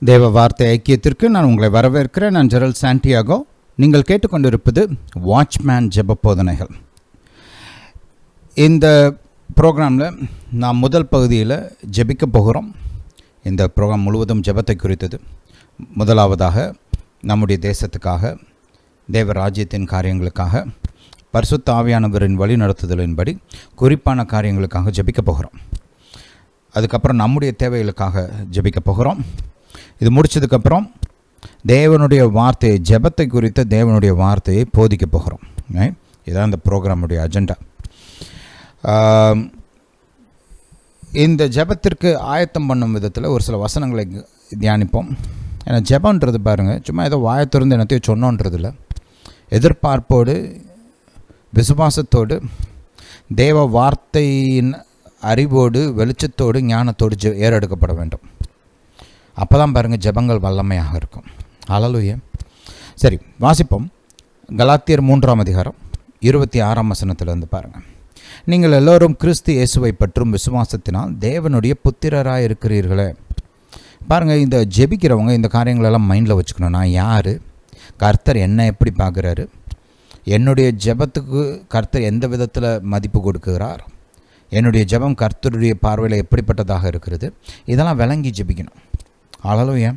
தேவ வார்த்தை ஐக்கியத்திற்கு நான் உங்களை வரவேற்கிறேன். நான் ஜெரல் சாண்டியாகோ. நீங்கள் கேட்டுக்கொண்டிருப்பது வாட்ச்மேன் ஜெப போதனைகள். இந்த ப்ரோக்ராமில் நாம் முதல் பகுதியில் ஜெபிக்க போகிறோம். இந்த ப்ரோக்ராம் முழுவதும் ஜெபத்தை குறித்தது. முதலாவதாக நம்முடைய தேசத்துக்காக, தேவ ராஜ்யத்தின் காரியங்களுக்காக, பரிசுத்த ஆவியானவரின் வழி நடத்துதலின்படி குறிப்பான காரியங்களுக்காக ஜெபிக்க போகிறோம். அதுக்கப்புறம் நம்முடைய தேவைகளுக்காக ஜெபிக்க போகிறோம். இது முடித்ததுக்கப்புறம் தேவனுடைய வார்த்தையை, ஜெபத்தை குறித்த தேவனுடைய வார்த்தையை போதிக்க போகிறோம். இதுதான் இந்த ப்ரோக்ராமுடைய அஜெண்டா. இந்த ஜெபத்திற்கு ஆயத்தம் பண்ணும் விதத்தில் ஒரு சில வசனங்களை தியானிப்போம். ஏன்னா ஜெபன்றது பாருங்கள், சும்மா ஏதோ வாயத்திறந்து என்னத்தையும் சொன்னோன்றது இல்லை. எதிர்பார்ப்போடு, விசுவாசத்தோடு, தேவ வார்த்தையின் அறிவோடு, வெளிச்சத்தோடு, ஞானத்தோடு ஏறெடுக்கப்பட வேண்டும். அப்போ தான் பாருங்கள் ஜெபங்கள் வல்லமையாக இருக்கும். ஹல்லேலூயா. சரி, வாசிப்போம். கலாத்தியர் 3ஆம் அதிகாரம் 26ஆம் வசனத்திலிருந்து பாருங்கள். நீங்கள் எல்லோரும் கிறிஸ்து இயேசுவை பற்றும் விசுவாசத்தினால் தேவனுடைய புத்திரராக இருக்கிறீர்களே. பாருங்கள், இந்த ஜெபிக்கிறவங்க இந்த காரியங்களெல்லாம் மைண்டில் வச்சுக்கணும். நான் யார், கர்த்தர் என்ன எப்படி பார்க்குறாரு, என்னுடைய ஜெபத்துக்கு கர்த்தர் எந்த விதத்தில் மதிப்பு கொடுக்குறார், என்னுடைய ஜெபம் கர்த்தருடைய பார்வையில் எப்படிப்பட்டதாக இருக்கிறது, இதெல்லாம் விளங்கி ஜெபிக்கணும். ஹல்லேலூயா.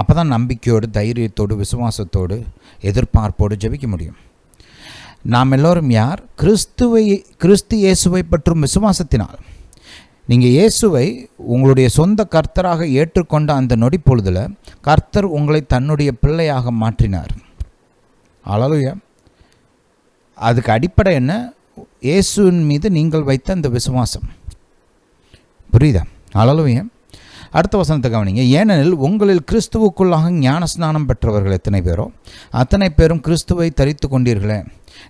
அப்போ தான் நம்பிக்கையோடு, தைரியத்தோடு, விசுவாசத்தோடு, எதிர்பார்ப்போடு ஜெபிக்க முடியும். நாம் எல்லோரும் யார்? கிறிஸ்து இயேசுவை பற்றும் விசுவாசத்தினால். நீங்கள் இயேசுவை உங்களுடைய சொந்த கர்த்தராக ஏற்றுக்கொண்ட அந்த நொடி பொழுதில் கர்த்தர் உங்களை தன்னுடைய பிள்ளையாக மாற்றினார். ஹல்லேலூயா. அதுக்கு அடிப்படை என்ன? இயேசுவின் மீது நீங்கள் வைத்த அந்த விசுவாசம். புரியுதா? ஹல்லேலூயா. அடுத்த வசனத்தை கவனிங்க. ஏனெனில் உங்களில் கிறிஸ்துவுக்குள்ளாக ஞானஸ்நானம் பெற்றவர்கள் எத்தனை பேரோ அத்தனை பேரும் கிறிஸ்துவை தரித்து கொண்டீர்களே.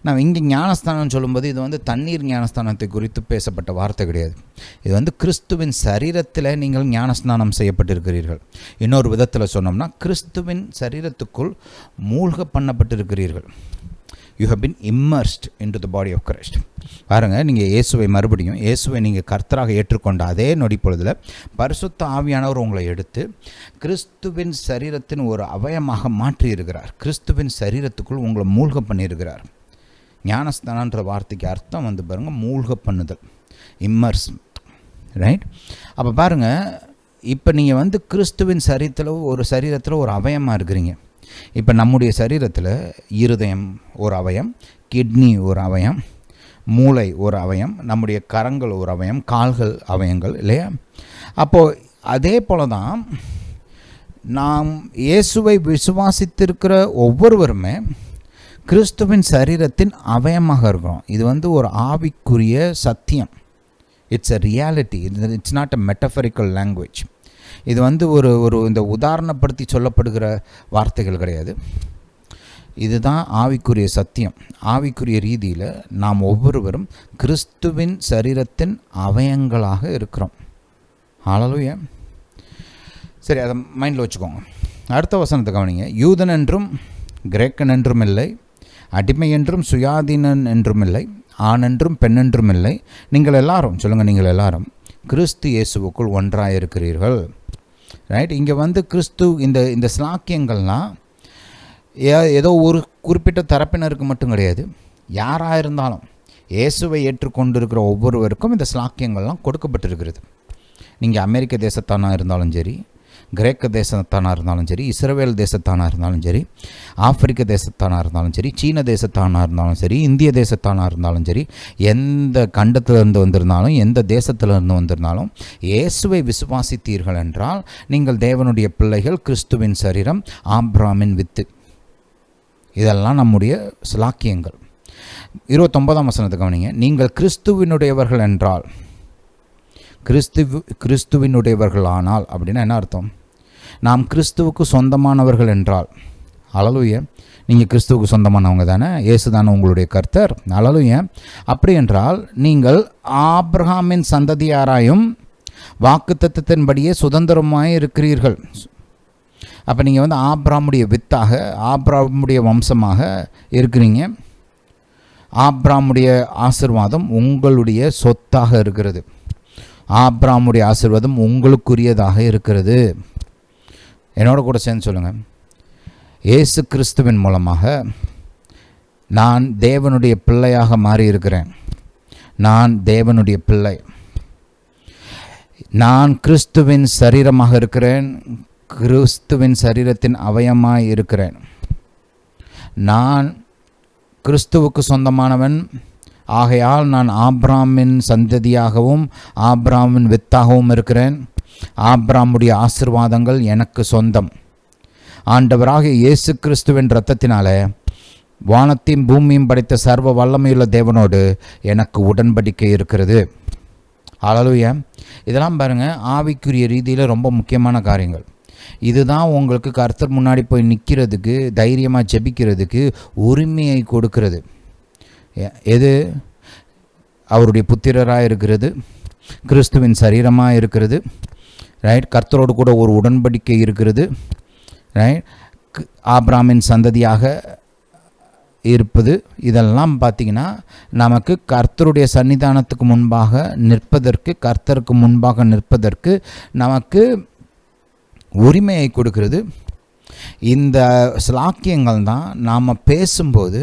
நான் இங்கே ஞானஸ்தானம் சொல்லும்போது இது தண்ணீர் ஞானஸ்தானத்தை குறித்து பேசப்பட்ட வார்த்தை கிடையாது. இது கிறிஸ்துவின் சரீரத்தில் நீங்கள் ஞானஸ்நானம் செய்யப்பட்டிருக்கிறீர்கள். இன்னொரு விதத்தில் சொன்னோம்னா கிறிஸ்துவின் சரீரத்துக்குள் மூழ்க பண்ணப்பட்டிருக்கிறீர்கள். You have been immersed into the body of Christ. பாருங்கள், நீங்கள் இயேசுவை நீங்கள் கர்த்தராக ஏற்றுக்கொண்ட அதே நொடி பொழுதில் பரிசுத்த ஆவியானவர் உங்களை எடுத்து கிறிஸ்துவின் சரீரத்தின் ஒரு அவயமாக மாற்றியிருக்கிறார். கிறிஸ்துவின் சரீரத்துக்குள் உங்களை மூழ்க பண்ணியிருக்கிறார். ஞானஸ்தானன்ற வார்த்தைக்கு அர்த்தம் பாருங்கள், மூழ்க பண்ணுதல், இம்மர்ஸ், ரைட்? அப்போ பாருங்கள், இப்போ நீங்கள் கிறிஸ்துவின் சரீரத்தில் ஒரு அவயமாக இருக்கிறீங்க. இப்போ நம்முடைய சரீரத்தில் இருதயம் ஒரு அவயம், கிட்னி ஒரு அவயம், மூளை ஒரு அவயம், நம்முடைய கரங்கள் ஒரு அவயம், கால்கள் அவயங்கள், இல்லையா? அப்போது அதே போல தான் நாம் இயேசுவை விசுவாசித்திருக்கிற ஒவ்வொருவருமே கிறிஸ்துவின் சரீரத்தின் அவயமாக இருக்கிறோம். இது ஒரு ஆவிக்குரிய சத்தியம். It's a reality. It's not a metaphorical language. இது ஒரு இந்த உதாரணப்படுத்தி சொல்லப்படுகிற வார்த்தைகள் கிடையாது. இதுதான் ஆவிக்குரிய சத்தியம். ஆவிக்குரிய ரீதியில் நாம் ஒவ்வொருவரும் கிறிஸ்துவின் சரீரத்தின் அவயங்களாக இருக்கிறோம். ஹல்லேலூயா. சரி, அதை மைண்டில் வச்சுக்கோங்க. அடுத்த வசனத்தை கவனிங்க. யூதன் என்றும் கிரேக்கன் என்றும் இல்லை, அடிமை என்றும் சுயாதீனன் என்றும் இல்லை, ஆண் என்றும் பெண் என்றும் இல்லை, நீங்கள் எல்லாரும் சொல்லுங்கள், நீங்கள் எல்லாரும் கிறிஸ்து இயேசுவுக்குள் ஒன்றாக இருக்கிறீர்கள். ரைட்? இங்கே கிறிஸ்து இந்த ஸ்லாக்கியங்கள்லாம் ஏதோ ஒரு குறிப்பிட்ட தரப்பினருக்கு மட்டும் கிடையாது. யாராக இருந்தாலும் இயேசுவை ஏற்றுக்கொண்டிருக்கிற ஒவ்வொருவருக்கும் இந்த ஸ்லாக்கியங்கள்லாம் கொடுக்கப்பட்டிருக்கிறது. நீங்கள் அமெரிக்க தேசத்தானாக இருந்தாலும் சரி, கிரேக்க தேசத்தானாக இருந்தாலும் சரி, இஸ்ரவேல் தேசத்தானாக இருந்தாலும் சரி, ஆப்பிரிக்க தேசத்தானாக இருந்தாலும் சரி, சீன தேசத்தானாக இருந்தாலும் சரி, இந்திய தேசத்தானாக இருந்தாலும் சரி, எந்த கண்டத்திலிருந்து வந்திருந்தாலும், எந்த தேசத்திலிருந்து வந்திருந்தாலும், இயேசுவை விசுவாசித்தீர்கள் என்றால் நீங்கள் தேவனுடைய பிள்ளைகள், கிறிஸ்துவின் சரீரம், ஆபிரகாமின் வித்து. இதெல்லாம் நம்முடைய ஸ்லாக்கியங்கள். 29ஆம் வசனத்தை கவனிங்க. நீங்கள் கிறிஸ்துவினுடையவர்கள் என்றால், கிறிஸ்துவினுடையவர்கள் ஆனால் அப்படின்னா என்ன அர்த்தம்? நாம் கிறிஸ்துவுக்கு சொந்தமானவர்கள் என்றால். ஹல்லேலூயா. நீங்கள் கிறிஸ்துவுக்கு சொந்தமானவங்க தானே, இயேசு தானே உங்களுடைய கர்த்தர். ஹல்லேலூயா. அப்படி என்றால் நீங்கள் ஆபிரகாமின் சந்ததியாராயும் வாக்குத்தத்தத்தின்படியே சுதந்திரமாய் இருக்கிறீர்கள். அப்போ நீங்கள் ஆபிரகாமுடைய வித்தாக, ஆபிரகாமுடைய வம்சமாக இருக்கிறீங்க. ஆபிரகாமுடைய ஆசீர்வாதம் உங்களுடைய சொத்தாக இருக்கிறது. ஆபிரகாமுடைய ஆசீர்வாதம் உங்களுக்குரியதாக இருக்கிறது. என்னோட கூட சேர்ந்து சொல்லுங்கள், இயேசு கிறிஸ்துவின் மூலமாக நான் தேவனுடைய பிள்ளையாக மாறி இருக்கிறேன். நான் தேவனுடைய பிள்ளை. நான் கிறிஸ்துவின் சரீரமாக இருக்கிறேன். கிறிஸ்துவின் சரீரத்தின் அவயமாய் இருக்கிறேன். நான் கிறிஸ்துவுக்கு சொந்தமானவன். ஆகையால் நான் ஆபிரகாமின் சந்ததியாகவும் ஆபிரகாமின் வித்தாகவும் இருக்கிறேன். ஆபிரகாமுடைய ஆசீர்வாதங்கள் எனக்கு சொந்தம். ஆண்டவராகிய இயேசு கிறிஸ்துவின் இரத்தத்தினாலே வானத்தையும் பூமியும் படைத்த சர்வ வல்லமையுள்ள தேவனோடு எனக்கு உடன்படிக்கை இருக்கிறது. ஹல்லேலூயா. இதெல்லாம் பாருங்கள், ஆவிக்குரிய ரீதியில் ரொம்ப முக்கியமான காரியங்கள். இதுதான் உங்களுக்கு கர்த்தர் முன்னாடி போய் நிற்கிறதுக்கு, தைரியமாக ஜெபிக்கிறதுக்கு உரிமையை கொடுக்கிறது. எது? அவருடைய புத்திரராக இருக்கிறது, கிறிஸ்துவின் சரீரமாக இருக்கிறது, ரைட். கர்த்தரோடு கூட ஒரு உடன்படிக்கை இருக்கிறது, ரைட். ஆபிரகாமின் சந்ததியாக இருப்பது. இதெல்லாம் பார்த்திங்கன்னா நமக்கு கர்த்தருடைய சன்னிதானத்துக்கு முன்பாக நிற்பதற்கு, கர்த்தருக்கு முன்பாக நிற்பதற்கு நமக்கு உரிமையை கொடுக்கிறது. இந்த ஸ்லாக்கியங்கள் தான் நாம் பேசும்போது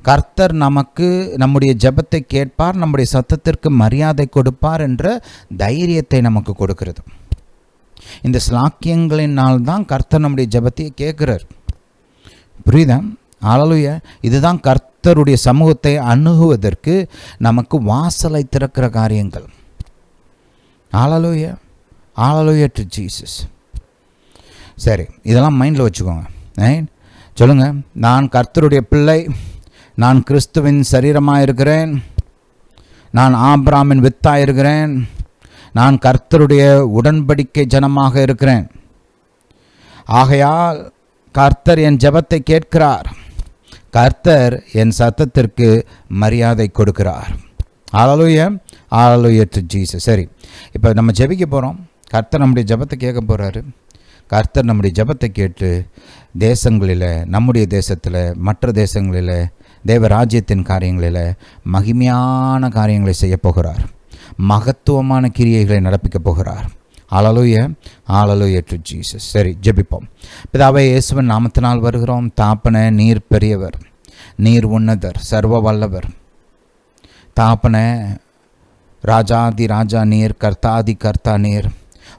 கர்த்தர் நமக்கு நம்முடைய ஜெபத்தை கேட்பார், நம்முடைய சத்தத்திற்கு மரியாதை கொடுப்பார் என்ற தைரியத்தை நமக்கு கொடுக்கிறது. இந்த ஸ்லாக்கியங்களினால் தான் கர்த்தர் நம்முடைய ஜெபத்தையே கேட்குறார். புரியுதா? ஹல்லேலூயா. இதுதான் கர்த்தருடைய சமூகத்தை அணுகுவதற்கு நமக்கு வாசலை திறக்கிற காரியங்கள். ஹல்லேலூயா. Hallelujah to Jesus. சரி, இதெல்லாம் மைண்டில் வச்சுக்கோங்க. சொல்லுங்கள், நான் கர்த்தருடைய பிள்ளை, நான் கிறிஸ்துவின் சரீரமாக இருக்கிறேன், நான் ஆபிரகாமின் வித்தாக இருக்கிறேன், நான் கர்த்தருடைய உடன்படிக்கை ஜனமாக இருக்கிறேன். ஆகையால் கர்த்தர் என் ஜெபத்தை கேட்கிறார், கர்த்தர் என் சத்தத்திற்கு மரியாதை கொடுக்கிறார். ஹல்லேலூயா. Hallelujah to Jesus. சரி, இப்போ நம்ம ஜெபிக்க போகிறோம். கர்த்தர் நம்முடைய ஜெபத்தை கேட்க போகிறாரு. கர்த்தர் நம்முடைய ஜெபத்தை கேட்டு தேசங்களில், நம்முடைய தேசத்தில், மற்ற தேசங்களில், தேவராஜ்யத்தின் காரியங்களில் மகிமையான காரியங்களை செய்ய போகிறார். மகத்துவமான கிரியைகளை நடப்பிக்க போகிறார். ஹல்லேலூயா. Hallelujah to Jesus. சரி, ஜெபிப்போம். பிதாவே, இயேசுவின் நாமத்தினால் வருகிறோம். தாப்பனே, நீர் பெரியவர், நீர் உன்னதர், சர்வ வல்லவர். தாப்பனே, ராஜாதி ராஜா நீர், கர்த்தாதி கர்த்தா நீர்,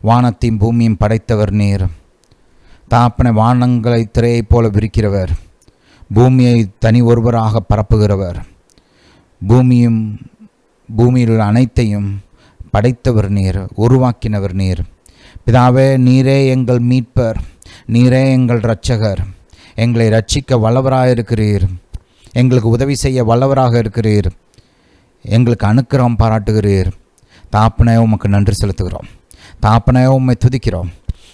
வானத்தையும் பூமியும் படைத்தவர் நீர். தாப்பனை, வானங்களை திரையைப் போல விரிக்கிறவர், பூமியை தனி ஒருவராக பரப்புகிறவர், பூமியில் உள்ள அனைத்தையும் படைத்தவர் நீர், உருவாக்கினவர் நீர். பிதாவே, நீரே எங்கள் மீட்பர், நீரே எங்கள் இரட்சகர். எங்களை ரட்சிக்க வல்லவராக இருக்கிறீர், எங்களுக்கு உதவி செய்ய வல்லவராக இருக்கிறீர், எங்களுக்கு அனுக்கிரகம் பாராட்டுகிறீர். தாப்பனே, உமக்கு நன்றி செலுத்துகிறோம். தாப்பனே, உம்மை துதிக்கிறோம்.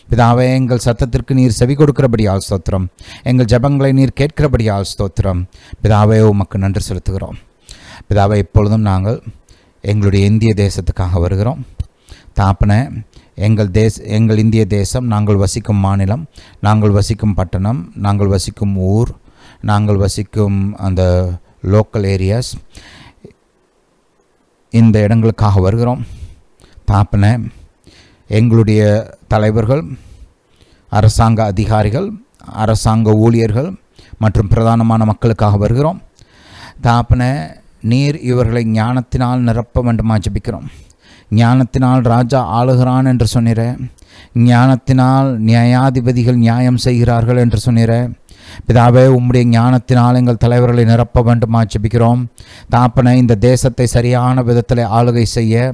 பிதாவே, எங்கள் சத்தத்திற்கு நீர் செவி கொடுக்கிறபடியால் ஸ்தோத்திரம். எங்கள் ஜெபங்களை நீர் கேட்கிறபடியால் ஸ்தோத்திரம். பிதாவே, உமக்கு நன்றி செலுத்துகிறோம். பிதாவே, இப்பொழுதும் நாங்கள் எங்களுடைய இந்திய தேசத்துக்காக வருகிறோம். தாப்பனே, எங்கள் இந்திய தேசம், நாங்கள் வசிக்கும் மாநிலம், நாங்கள் வசிக்கும் பட்டணம், நாங்கள் வசிக்கும் ஊர், நாங்கள் வசிக்கும் அந்த லோக்கல் ஏரியாஸ், இந்த இடங்களுக்காக வருகிறோம். தாப்பனே, எங்களுடைய தலைவர்கள், அரசாங்க அதிகாரிகள், அரசாங்க ஊழியர்கள் மற்றும் பிரதானமான மக்களுக்காக வருகிறோம். தாப்பனே, நீர் இவர்களை ஞானத்தினால் நிரப்ப வேண்டுமா ஜெபிக்கிறோம். ஞானத்தினால் ராஜா ஆளுகிறான் என்று சொன்னீரே, ஞானத்தினால் நியாயாதிபதிகள் நியாயம் செய்கிறார்கள் என்று சொன்னீரே. பிதாவே, உம்முடைய ஞானத்தினால் எங்கள் தலைவர்களை நிரப்ப வேண்டுமா ஜெபிக்கிறோம். தாப்பனை, இந்த தேசத்தை சரியான விதத்தில் ஆளுகை செய்ய,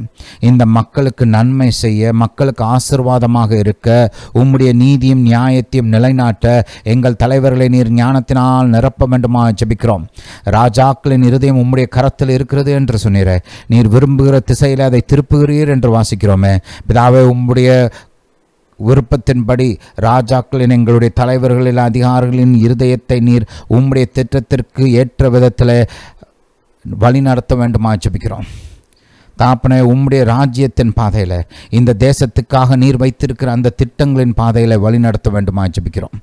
இந்த மக்களுக்கு நன்மை செய்ய, மக்களுக்கு ஆசீர்வாதமாக இருக்க, உம்முடைய நீதியும் நியாயத்தையும் நிலைநாட்ட எங்கள் தலைவர்களை நீர் ஞானத்தினால் நிரப்ப வேண்டுமா ஜெபிக்கிறோம். ராஜாக்களின் இருதயம் உம்முடைய கரத்தில் இருக்கிறது என்று சொன்னீரே, நீர் விரும்புகிற திசையில் அதை திருப்புகிறீர் என்று வாசிக்கிறோமே. பிதாவே, உம்முடைய விருப்பத்தின்படி ராஜாக்களின், எங்களுடைய தலைவர்களின், அதிகாரிகளின் இருதயத்தை நீர் உம்முடைய திட்டத்திற்கு ஏற்ற விதத்தில் வழி நடத்த வேண்டுமா ஜெபிக்கிறோம். தாப்பனே, உம்முடைய ராஜ்யத்தின் பாதையில், இந்த தேசத்துக்காக நீர் வைத்திருக்கிற அந்த திட்டங்களின் பாதையில் வழி நடத்த வேண்டுமா ஜெபிக்கிறோம்.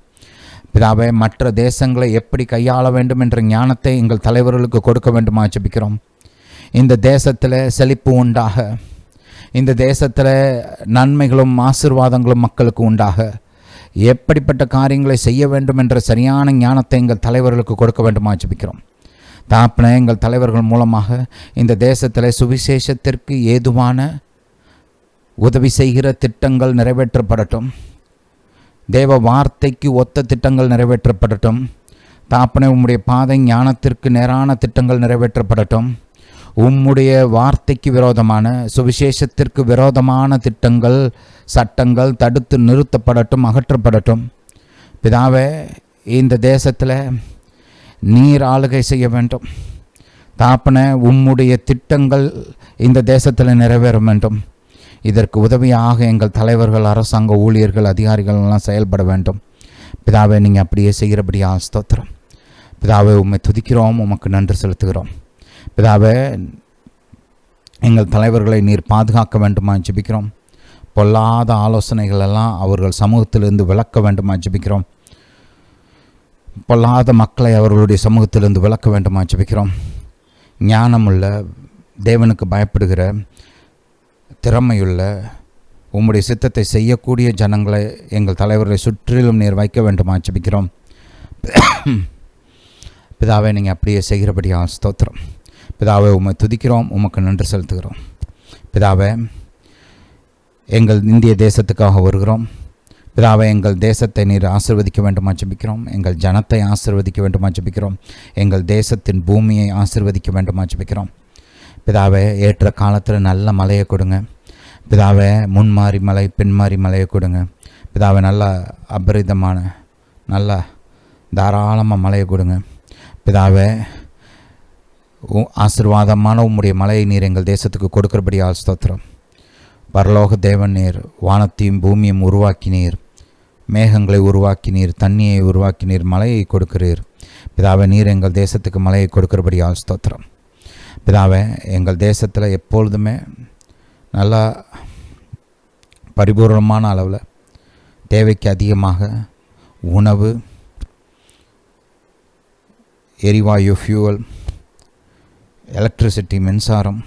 பிதாவே, மற்ற தேசங்களை எப்படி கையாள வேண்டும் என்ற ஞானத்தை எங்கள் தலைவர்களுக்கு கொடுக்க வேண்டுமா ஜெபிக்கிறோம். இந்த தேசத்தில் செழிப்பு உண்டாக, இந்த தேசத்தில் நன்மைகளும் ஆசீர்வாதங்களும் மக்களுக்கு உண்டாக, எப்படிப்பட்ட காரியங்களை செய்ய வேண்டும் என்ற சரியான ஞானத்தை எங்கள் தலைவர்களுக்கு கொடுக்க வேண்டுமா ஜெபிக்கிறோம். தாப்பனே, எங்கள் தலைவர்கள் மூலமாக இந்த தேசத்தில் சுவிசேஷத்திற்கு ஏதுவான உதவி செய்கிற திட்டங்கள் நிறைவேற்றப்படட்டும். தேவ வார்த்தைக்கு ஒத்த திட்டங்கள் நிறைவேற்றப்படட்டும். தாப்பனே, உம்முடைய பாதை ஞானத்திற்கு நேரான திட்டங்கள் நிறைவேற்றப்படட்டும். உம்முடைய வார்த்தைக்கு விரோதமான, சுவிசேஷத்திற்கு விரோதமான திட்டங்கள், சட்டங்கள் தடுத்து நிறுத்தப்படட்டும், அகற்றப்படட்டும். பிதாவே, இந்த தேசத்தில் நீர் ஆளுகை செய்ய வேண்டும். தாப்பனே, உம்முடைய திட்டங்கள் இந்த தேசத்தில் நிறைவேற வேண்டும். இதற்கு உதவியாக எங்கள் தலைவர்கள், அரசாங்க ஊழியர்கள், அதிகாரிகள் எல்லாம் செயல்பட வேண்டும். பிதாவே, நீங்கள் அப்படியே செய்கிறபடியா ஸ்தோத்திரம். பிதாவே, உம்மை துதிக்கிறோம், உமக்கு நன்றி செலுத்துகிறோம். பிதாவே, எங்கள் தலைவர்களை நீர் பாதுகாக்க வேண்டுமா ஜெபிக்கிறோம். பொல்லாத ஆலோசனைகள் எல்லாம் அவர்கள் சமூகத்திலிருந்து விலக்க வேண்டுமா ஜெபிக்கிறோம். பொல்லாத மக்களை அவர்களுடைய சமூகத்திலிருந்து விலக்க வேண்டுமா ஜெபிக்கிறோம். ஞானமுள்ள, தேவனுக்கு பயப்படுகிற, திறமையுள்ள, உம்முடைய சித்தத்தை செய்யக்கூடிய ஜனங்களை எங்கள் தலைவர்களை சுற்றிலும் நீர் வைக்க வேண்டுமா ஜெபிக்கிறோம். பிதாவே, நீங்கள் அப்படியே செய்கிறபடியா ஸ்தோத்திரம். பிதாவே, உம்மை துதிக்கிறோம், உமக்கு நன்றி செலுத்துகிறோம். பிதாவே, எங்கள் இந்திய தேசத்துக்காக வருகிறோம். பிதாவே, எங்கள் தேசத்தை நீர் ஆசீர்வதிக்க வேண்டுமா ஜெபிக்கிறோம். எங்கள் ஜனத்தை ஆசீர்வதிக்க வேண்டுமா ஜெபிக்கிறோம். எங்கள் தேசத்தின் பூமியை ஆசீர்வதிக்க வேண்டுமா ஜெபிக்கிறோம். பிதாவே, ஏற்ற காலத்தில் நல்ல மழையை கொடுங்க. பிதாவே, முன்மாறி மலை, பின்மாறி மழையை கொடுங்க. பிதாவே, நல்ல அபரிதமான, நல்ல தாராளமாக மழையை கொடுங்க. பிதாவே, ஆசீர்வாதமான உம்முடைய மலையை நீர் எங்கள் தேசத்துக்கு கொடுக்கிறபடியால் ஸ்தோத்திரம். பரலோக தேவன் நீர் வானத்தையும் பூமியும் உருவாக்கினீர், மேகங்களை உருவாக்கினீர், தண்ணியை உருவாக்கினீர், மலையை கொடுக்கிறீர். பிதாவே, நீர் எங்கள் தேசத்துக்கு மலையை கொடுக்கிறபடியால் ஸ்தோத்திரம். பிதாவே, எங்கள் தேசத்தில் எப்பொழுதுமே நல்லா பரிபூர்ணமான அளவில் தேவைக்கு அதிகமாக உணவு, எரிவாயு, ஃபியூவல், எலக்ட்ரிசிட்டி, மின்சாரம்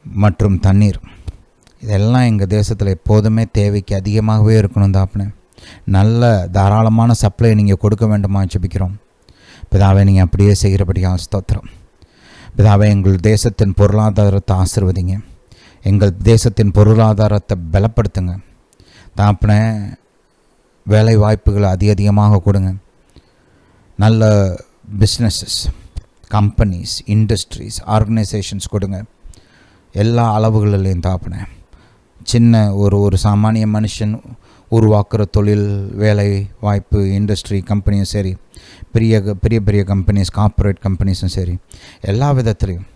மற்றும் தண்ணீர், இதெல்லாம் எங்கள் தேசத்தில் எப்போதுமே தேவைக்கு அதிகமாகவே இருக்கணும். தாப்பனே, நல்ல தாராளமான சப்ளை நீங்கள் கொடுக்க வேண்டுமா ஜெபிக்கிறோம். பிதாவே, நீங்கள் அப்படியே செய்கிறபடியால் ஸ்தோத்திரம். பிதாவே, எங்கள் தேசத்தின் பொருளாதாரத்தை ஆசீர்வதிங்க. எங்கள் தேசத்தின் பொருளாதாரத்தை பலப்படுத்துங்க. தாப்பனே, வேலை வாய்ப்புகளை அதிகமாக கொடுங்க. நல்ல பிஸ்னஸஸ், கம்பெனிஸ், இண்டஸ்ட்ரீஸ், ஆர்கனைசேஷன்ஸ் கொடுங்க. எல்லா அளவுகளிலையும் தாப்பனே, சின்ன ஒரு சாமானிய மனுஷன் உருவாக்குற தொழில், வேலை வாய்ப்பு, இண்டஸ்ட்ரி, கம்பெனியும் சரி, பெரிய பெரிய கம்பெனிஸ், கார்ப்பரேட் கம்பெனிஸும் சரி, எல்லா விதத்துலையும்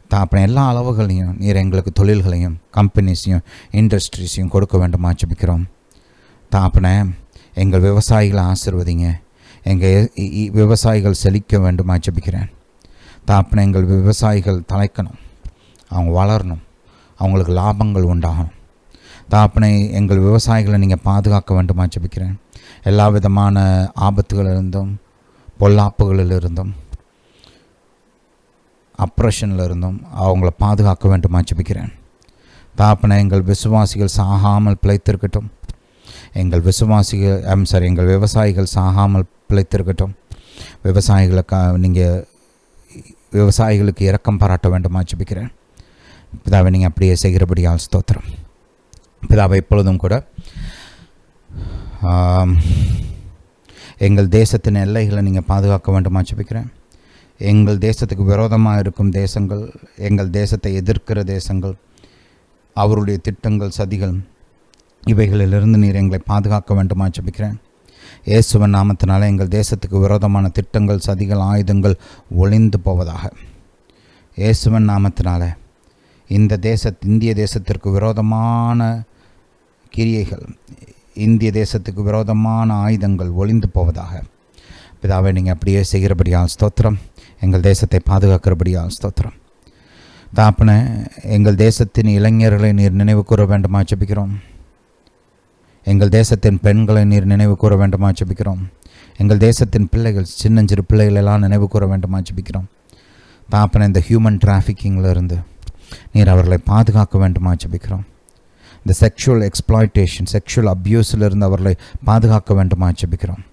தாப்பனே, எல்லா அளவுகளையும் நீர் எங்களுக்கு தொழில்களையும், கம்பெனிஸையும், இண்டஸ்ட்ரீஸையும் கொடுக்க வேண்டுமா ஜெபிக்கிறோம். தாப்பனே, எங்கள் விவசாயிகளை ஆசீர்வதிங்க. எங்கள் விவசாயிகள் செழிக்க வேண்டுமா ஜெபிக்கிறேன். தாப்பனே, எங்கள் விவசாயிகள் தலைக்கணும், அவங்க வளரணும், அவங்களுக்கு லாபங்கள் உண்டாகணும். தாப்பனே, எங்கள் விவசாயிகளை நீங்கள் பாதுகாக்க வேண்டுமா ஜெபிக்கிறேன். எல்லா விதமான ஆபத்துகளிலிருந்தும், பொல்லாப்புகளிலிருந்தும், அப்ரஷனிலிருந்தும் அவங்கள பாதுகாக்க வேண்டுமா ஜெபிக்கிறேன். தாப்பனே, எங்கள் விசுவாசிகள் சாகாமல் பிழைத்திருக்கட்டும். எங்கள் விவசாயிகள் சாகாமல் பிழைத்திருக்கட்டும். நீங்கள் விவசாயிகளுக்கு இரக்கம் பாராட்ட வேண்டுமா ஜெபிக்கிறேன். பிதாவை, நீங்கள் அப்படியே செய்கிறபடியால் ஸ்தோத்திரம். பிதாவை, இப்பொழுதும் கூட எங்கள் தேசத்தின் எல்லைகளை நீங்கள் பாதுகாக்க வேண்டுமா ஜெபிக்கிறேன். எங்கள் தேசத்துக்கு விரோதமாக இருக்கும் தேசங்கள், எங்கள் தேசத்தை எதிர்க்கிற தேசங்கள், அவருடைய திட்டங்கள், சதிகள், இவைகளிலிருந்து நீர் எங்களை பாதுகாக்க வேண்டுமா ஜெபிக்கிறேன். இயேசுவின் நாமத்தினால எங்கள் தேசத்துக்கு விரோதமான திட்டங்கள், சதிகள், ஆயுதங்கள் ஒளிந்து போவதாக. இயேசுவின் நாமத்தினால இந்திய தேசத்திற்கு விரோதமான கிரியைகள், இந்திய தேசத்துக்கு விரோதமான ஆயுதங்கள் ஒளிந்து போவதாக. பிதாவை, நீங்கள் அப்படியே செய்கிறபடியால் ஸ்தோத்திரம். எங்கள் தேசத்தை பாதுகாக்கிறபடியால் ஸ்தோத்திரம். தாப்பனே, எங்கள் தேசத்தின் இளைஞர்களை நீர் நினைவு கூற வேண்டுமா ஜெபிக்கிறோம். எங்கள் தேசத்தின் பெண்களை நீர் நினைவு கூற வேண்டுமா ஜெபிக்கிறோம். எங்கள் தேசத்தின் பிள்ளைகள், சின்னஞ்சிறு பிள்ளைகளெல்லாம் நினைவு கூற வேண்டுமா ஜெபிக்கிறோம். தாப்பனே, இந்த ஹியூமன் டிராஃபிக்கிங்கில் இருந்து நீர் அவர்களை பாதுகாக்க வேண்டுமா ஜெபிக்கிறோம். இந்த செக்ஷுவல் எக்ஸ்ப்ளாய்டேஷன், செக்ஷுவல் அப்யூஸிலிருந்து அவர்களை பாதுகாக்க வேண்டுமா ஜெபிக்கிறோம்.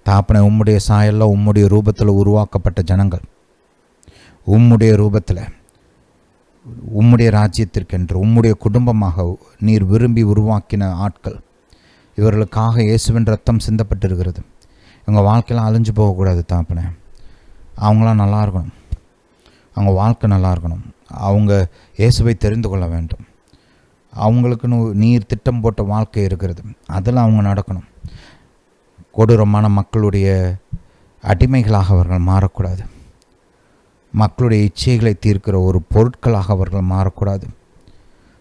தாப்பனை உம்முடைய சாயலில் உம்முடைய ரூபத்தில் உருவாக்கப்பட்ட ஜனங்கள், உம்முடைய ரூபத்தில் உம்முடைய ராஜ்யத்திற்கென்று உம்முடைய குடும்பமாக நீர் விரும்பி உருவாக்கின ஆட்கள், இவர்களுக்காக இயேசுவின் ரத்தம் சிந்தப்பட்டிருக்கிறது. இவங்க வாழ்க்கையெல்லாம் அழிஞ்சு போகக்கூடாது தாப்பனை. அவங்களாம் நல்லா இருக்கணும், அவங்க வாழ்க்கை நல்லா இருக்கணும், அவங்க இயேசுவை தெரிந்து கொள்ள வேண்டும். அவங்களுக்குன்னு நீர் திட்டம் போட்ட வாழ்க்கை இருக்கிறது, அதில் அவங்க நடக்கணும். கொடூரமான மக்களுடைய அடிமைகளாக அவர்கள் மாறக்கூடாது. மக்களுடைய இச்சைகளை தீர்க்கிற ஒரு பொருட்களாக அவர்கள் மாறக்கூடாது.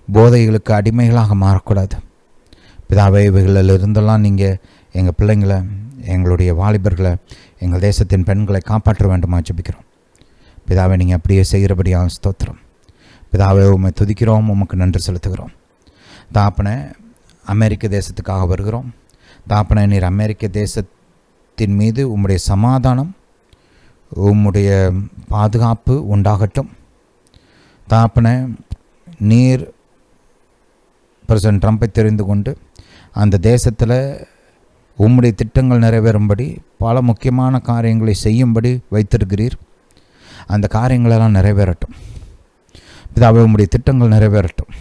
போதைகளுக்கு அடிமைகளாக மாறக்கூடாது. பிதாவே, இவைகளில் இருந்தெல்லாம் நீங்கள் எங்கள் பிள்ளைங்களை, எங்களுடைய வாலிபர்களை, எங்கள் தேசத்தின் பெண்களை காப்பாற்ற வேண்டுமா ஜெபிக்கிறோம். பிதாவை, நீங்கள் அப்படியே செய்கிறபடியாக ஸ்தோத்திரம். பிதாவை, உம்மை துதிக்கிறோம், உமக்கு நன்றி செலுத்துகிறோம். தாப்பனை, அமெரிக்க தேசத்துக்காக வருகிறோம். தாப்பனை, நீர் அமெரிக்க தேசத்தின் மீது உம்முடைய சமாதானம், உம்முடைய பாதுகாப்பு உண்டாகட்டும். தாப்பனை, நீர் பிரசிடென்ட் ட்ரம்பை தெரிந்து கொண்டு அந்த தேசத்தில் உம்முடைய திட்டங்கள் நிறைவேறும்படி பல முக்கியமான காரியங்களை செய்யும்படி வைத்திருக்கிறீர். அந்த காரியங்களெல்லாம் நிறைவேறட்டும். பிதாவே, உம்முடைய திட்டங்கள் நிறைவேறட்டும்.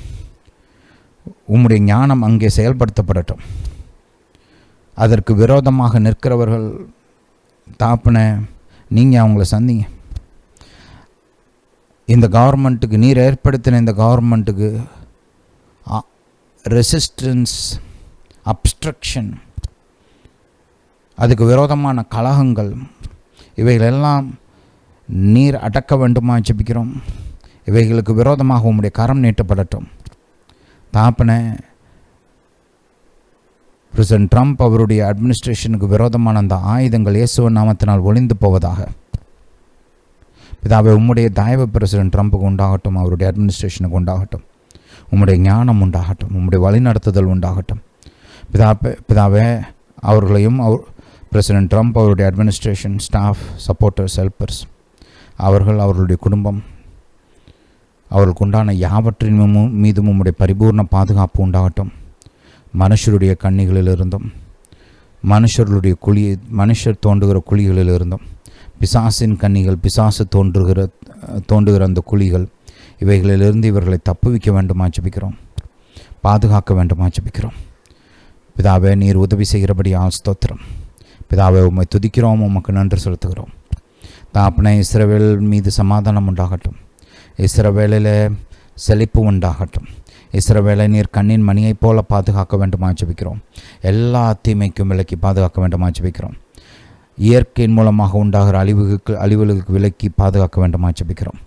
உம்முடைய ஞானம் அங்கே செயல்படுத்தப்படட்டும். அதற்கு விரோதமாக நிற்கிறவர்கள் தாப்பனை, நீங்கள் அவங்கள சந்திங்க. இந்த கவர்மெண்ட்டுக்கு, நீர் ஏற்படுத்தின இந்த கவர்மெண்ட்டுக்கு ரெசிஸ்டன்ஸ், அப்ஸ்ட்ரக்ஷன், அதுக்கு விரோதமான கலகங்கள், இவைகளெல்லாம் நீர் அடக்க வேண்டுமா ஜெபிக்கிறோம். இவைகளுக்கு விரோதமாக உம்முடைய கரம் நீட்டப்படட்டும். தாப்பனை, பிரசிடென்ட் ட்ரம்ப் அவருடைய அட்மினிஸ்ட்ரேஷனுக்கு விரோதமான அந்த ஆயுதங்கள் இயேசுவின் நாமத்தினால் ஒளிந்து போவதாக. பிதாவே, உம்முடைய தயவு பிரசிடென்ட் ட்ரம்புக்கு உண்டாகட்டும், அவருடைய அட்மினிஸ்ட்ரேஷனுக்கு உண்டாகட்டும். உம்முடைய ஞானம் உண்டாகட்டும், உம்முடைய வழிநடத்துதல் உண்டாகட்டும். பிதாவே, அவர்களையும் பிரசிடென்ட் ட்ரம்ப், அவருடைய அட்மினிஸ்ட்ரேஷன் ஸ்டாஃப், சப்போர்ட்டர்ஸ், ஹெல்ப்பர்ஸ், அவர்களுடைய குடும்பம், அவர்களுக்கு உண்டான யாவற்றின் மீதும் உம்முடைய பரிபூர்ண பாதுகாப்பு உண்டாகட்டும். மனுஷருடைய கண்ணிகளிலிருந்தும், மனுஷர் தோன்றுகிற குழிகளிலிருந்தும், பிசாசின் கண்ணிகள், பிசாசு தோன்றுகிற அந்த குழிகள், இவைகளிலிருந்து இவர்களை தப்புவிக்க வேண்டுமா ஜெபிக்கிறோம். பாதுகாக்க வேண்டுமா ஜெபிக்கிறோம். பிதாவே, நீர் உதவி செய்கிறபடி ஸ்தோத்திரம். பிதாவே, உம்மை துதிக்கிறோம், உமக்கு நன்றி செலுத்துகிறோம். தாப்பனை, இஸ்ரவேல் மீது சமாதானம் உண்டாகட்டும். இஸ்ரவேலில் செழிப்பு உண்டாகட்டும். இஸ்ரவேலை நீர் கண்ணின் மணியைப் போல பாதுகாக்க வேண்டுமா ஜெபிக்கிறோம். எல்லா தீமைக்கும் விலக்கி பாதுகாக்க வேண்டுமா ஜெபிக்கிறோம். இயற்கையின் மூலமாக உண்டாகிற அழிவுகளுக்கு விலக்கி பாதுகாக்க வேண்டுமா ஜெபிக்கிறோம்.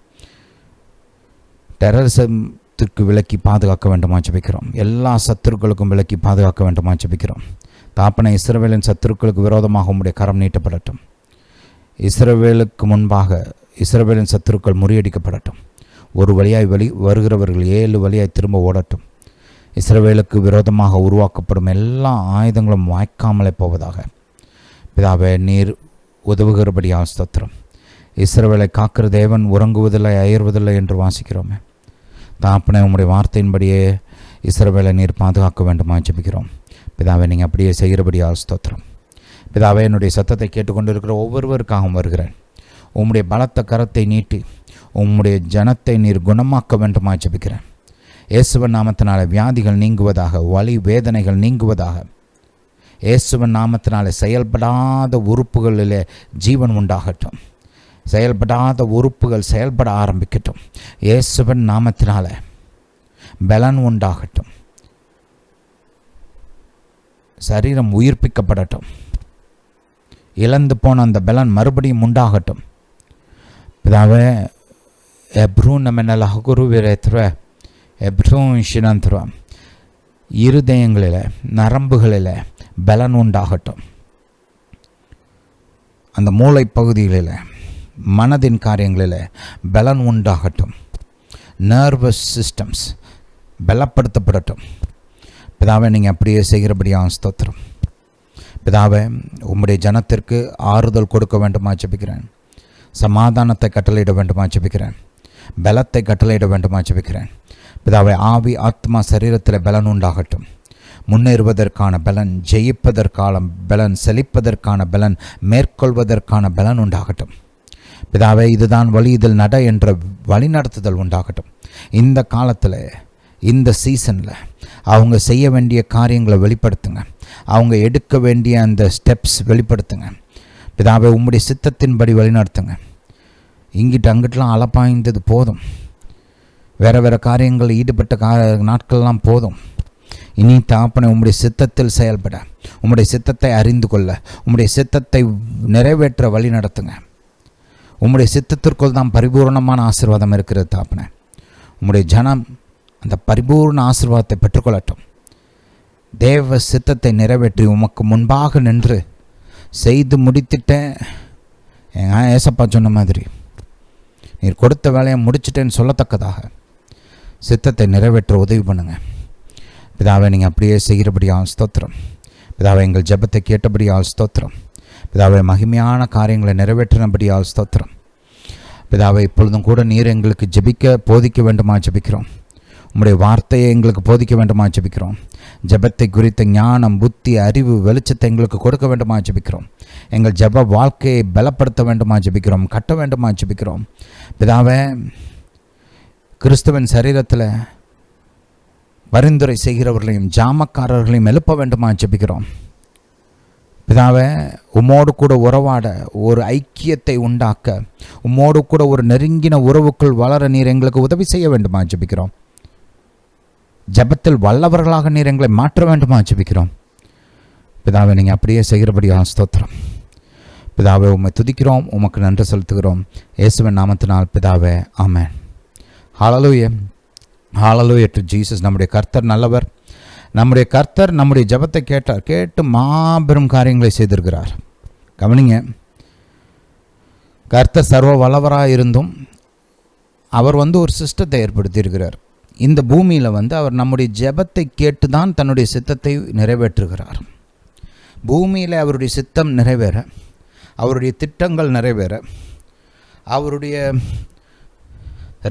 டெரரிசத்திற்கு விலக்கி பாதுகாக்க வேண்டுமா ஜெபிக்கிறோம். எல்லா சத்துருக்களுக்கும் விலக்கி பாதுகாக்க வேண்டுமா ஜெபிக்கிறோம். தாப்பனை, இஸ்ரவேலின் சத்துருக்களுக்கு விரோதமாக உம்முடைய கரம் நீட்டப்படட்டும். இஸ்ரவேலுக்கு முன்பாக இஸ்ரவேலின் சத்துருக்கள் முறியடிக்கப்படட்டும். ஒரு வழியாய் வருகிறவர்கள் 7 வழியாய் திரும்ப ஓடட்டும். இஸ்ரவேலுக்கு விரோதமாக உருவாக்கப்படும் எல்லா ஆயுதங்களும் வாய்க்காமலே போவதாக. பிதாவே, நீர் உதவுகிறபடியால் ஸ்தோத்திரம். இஸ்ரவேலை காக்கிற தேவன் உறங்குவதில்லை, அயர்வதில்லை என்று வாசிக்கிறோமே. தாப்பனை, உம்முடைய வார்த்தையின்படியே இஸ்ரவேலை நீர் பாதுகாக்க வேண்டுமா ஜெபிக்கிறோம். பிதாவை, நீங்கள் அப்படியே செய்கிறபடியால் ஸ்தோத்திரம். பிதாவே, என்னுடைய சத்தத்தை கேட்டுக்கொண்டிருக்கிற ஒவ்வொருவருக்காகவும் வருகிறேன். உம்முடைய பலத்த கரத்தை நீட்டி உம்முடைய ஜனத்தை நீர் குணமாக்க வேண்டுமா ஜெபிக்கிறேன். இயேசுவின் நாமத்தினால வியாதிகள் நீங்குவதாக, வலி வேதனைகள் நீங்குவதாக. இயேசுவின் நாமத்தினால செயல்படாத உறுப்புகளிலே ஜீவன் உண்டாகட்டும். செயல்படாத உறுப்புகள் செயல்பட ஆரம்பிக்கட்டும். இயேசுவின் நாமத்தினால பலன் உண்டாகட்டும். சரீரம் உயிர்ப்பிக்கப்படட்டும். இழந்து போன அந்த பலன் மறுபடியும் உண்டாகட்டும். பிதாவே, இருதயங்களில், நரம்புகளில் பலன் உண்டாகட்டும். அந்த மூளை பகுதிகளில், மனதின் காரியங்களில் பலன் உண்டாகட்டும். நர்வஸ் சிஸ்டம்ஸ் பலப்படுத்தப்படட்டும். பிதாவே, நீங்கள் அப்படியே செய்கிறபடியாக ஸ்தோத்திரம். பிதாவே, உம்முடைய ஜனத்திற்கு ஆறுதல் கொடுக்க வேண்டுமா ஜெபிக்கிறேன். சமாதானத்தை கட்டளையிட வேண்டுமா ஜெபிக்கிறேன். பலத்தை கட்டளையிட வேண்டுமா ஜெபிக்கிறேன். பிதாவே, ஆவி ஆத்மா சரீரத்தில் பலன் உண்டாகட்டும். முன்னேறுவதற்கான பலன், ஜெயிப்பதற்கான பலன், செழிப்பதற்கான பலன், மேற்கொள்வதற்கான பலன் உண்டாகட்டும். பிதாவே, இதுதான் வழி, இதில் நட என்ற வழிநடத்துதல் உண்டாகட்டும். இந்த காலத்தில், இந்த சீசனில் அவங்க செய்ய வேண்டிய காரியங்களை வெளிப்படுத்துங்க. அவங்க எடுக்க வேண்டிய அந்த ஸ்டெப்ஸ் வெளிப்படுத்துங்க. பிதாவே, உம்முடைய சித்தத்தின்படி வழிநடத்துங்க. இங்கிட்டு அங்கிட்டலாம் அலப்பாய்ந்தது போதும். வேறு காரியங்களில் ஈடுபட்ட நாட்கள்லாம் போதும். இனி தகப்பனே, உம்முடைய சித்தத்தில் செயல்பட, உம்முடைய சித்தத்தை அறிந்து கொள்ள, உம்முடைய சித்தத்தை நிறைவேற்ற வழி நடத்துங்க. உம்முடைய சித்தத்திற்குள் தான் பரிபூர்ணமான ஆசீர்வாதம் இருக்கிறது தகப்பனே. உம்முடைய ஜனம் அந்த பரிபூர்ண ஆசீர்வாதத்தை பெற்றுக்கொள்ளட்டும். தேவ சித்தத்தை நிறைவேற்றி உமக்கு முன்பாக நின்று செய்து முடித்துட்டேன், எங்கள் ஏசப்பா சொன்ன மாதிரி நீர் கொடுத்த வேலையை முடிச்சிட்டேன்னு சொல்லத்தக்கதாக சித்தத்தை நிறைவேற்ற உதவி பண்ணுங்க. பிதாவை, நீங்கள் அப்படியே செய்கிறபடியால் ஸ்தோத்திரம். பிதாவை, எங்கள் ஜெபத்தை கேட்டபடியால் ஸ்தோத்திரம். பிதாவை, மகிமையான காரியங்களை நிறைவேற்றினபடியால் ஸ்தோத்திரம். பிதாவை, இப்பொழுதும் கூட நீர் எங்களுக்கு ஜெபிக்க போதிக்க வேண்டுமா ஜெபிக்கிறோம். உம்முடைய வார்த்தையை எங்களுக்கு போதிக்க வேண்டுமா ஜெபிக்கிறோம். ஜெபத்தை குறித்த ஞானம், புத்தி, அறிவு, வெளிச்சத்தை எங்களுக்கு கொடுக்க வேண்டுமா ஜெபிக்கிறோம். எங்கள் ஜெப வாழ்க்கையை பலப்படுத்த வேண்டுமா ஜெபிக்கிறோம், கட்ட வேண்டுமா ஜெபிக்கிறோம். பிதாவே, கிறிஸ்துவின் சரீரத்தில் பரிந்துரை செய்கிறவர்களையும் ஜாமக்காரர்களையும் எழுப்ப வேண்டுமா ஜெபிக்கிறோம். பிதாவே, உம்மோடு கூட உறவாட, ஒரு ஐக்கியத்தை உண்டாக்க, உம்மோடு கூட ஒரு நெருங்கின உறவுக்குள் வளர நீர் எங்களுக்கு உதவி செய்ய வேண்டுமா ஜெபிக்கிறோம். ஜெபத்தில் வல்லவர்களாக நீர் எங்களை மாற்ற வேண்டுமா ஜெபிக்கிறோம். பிதாவை, நீங்கள் அப்படியே செய்கிறபடியாக ஸ்தோத்திரம். பிதாவை, உம்மை துதிக்கிறோம், உமக்கு நன்றி செலுத்துகிறோம். இயேசுவின் நாமத்தினால் பிதாவே, ஆமென். ஹல்லேலூயா, ஹல்லேலூயா டு ஜீசஸ். நம்முடைய கர்த்தர் நல்லவர். நம்முடைய கர்த்தர் நம்முடைய ஜெபத்தை கேட்டு மாபெரும் காரியங்களை செய்திருக்கிறார். கவனிங்க, கர்த்தர் சர்வ வல்லவராக இருந்தும் அவர் ஒரு சிஸ்டத்தை ஏற்படுத்தியிருக்கிறார். இந்த பூமியில் அவர் நம்முடைய ஜெபத்தை கேட்டு தான் தன்னுடைய சித்தத்தை நிறைவேற்றுகிறார். பூமியில் அவருடைய சித்தம் நிறைவேற, அவருடைய திட்டங்கள் நிறைவேற, அவருடைய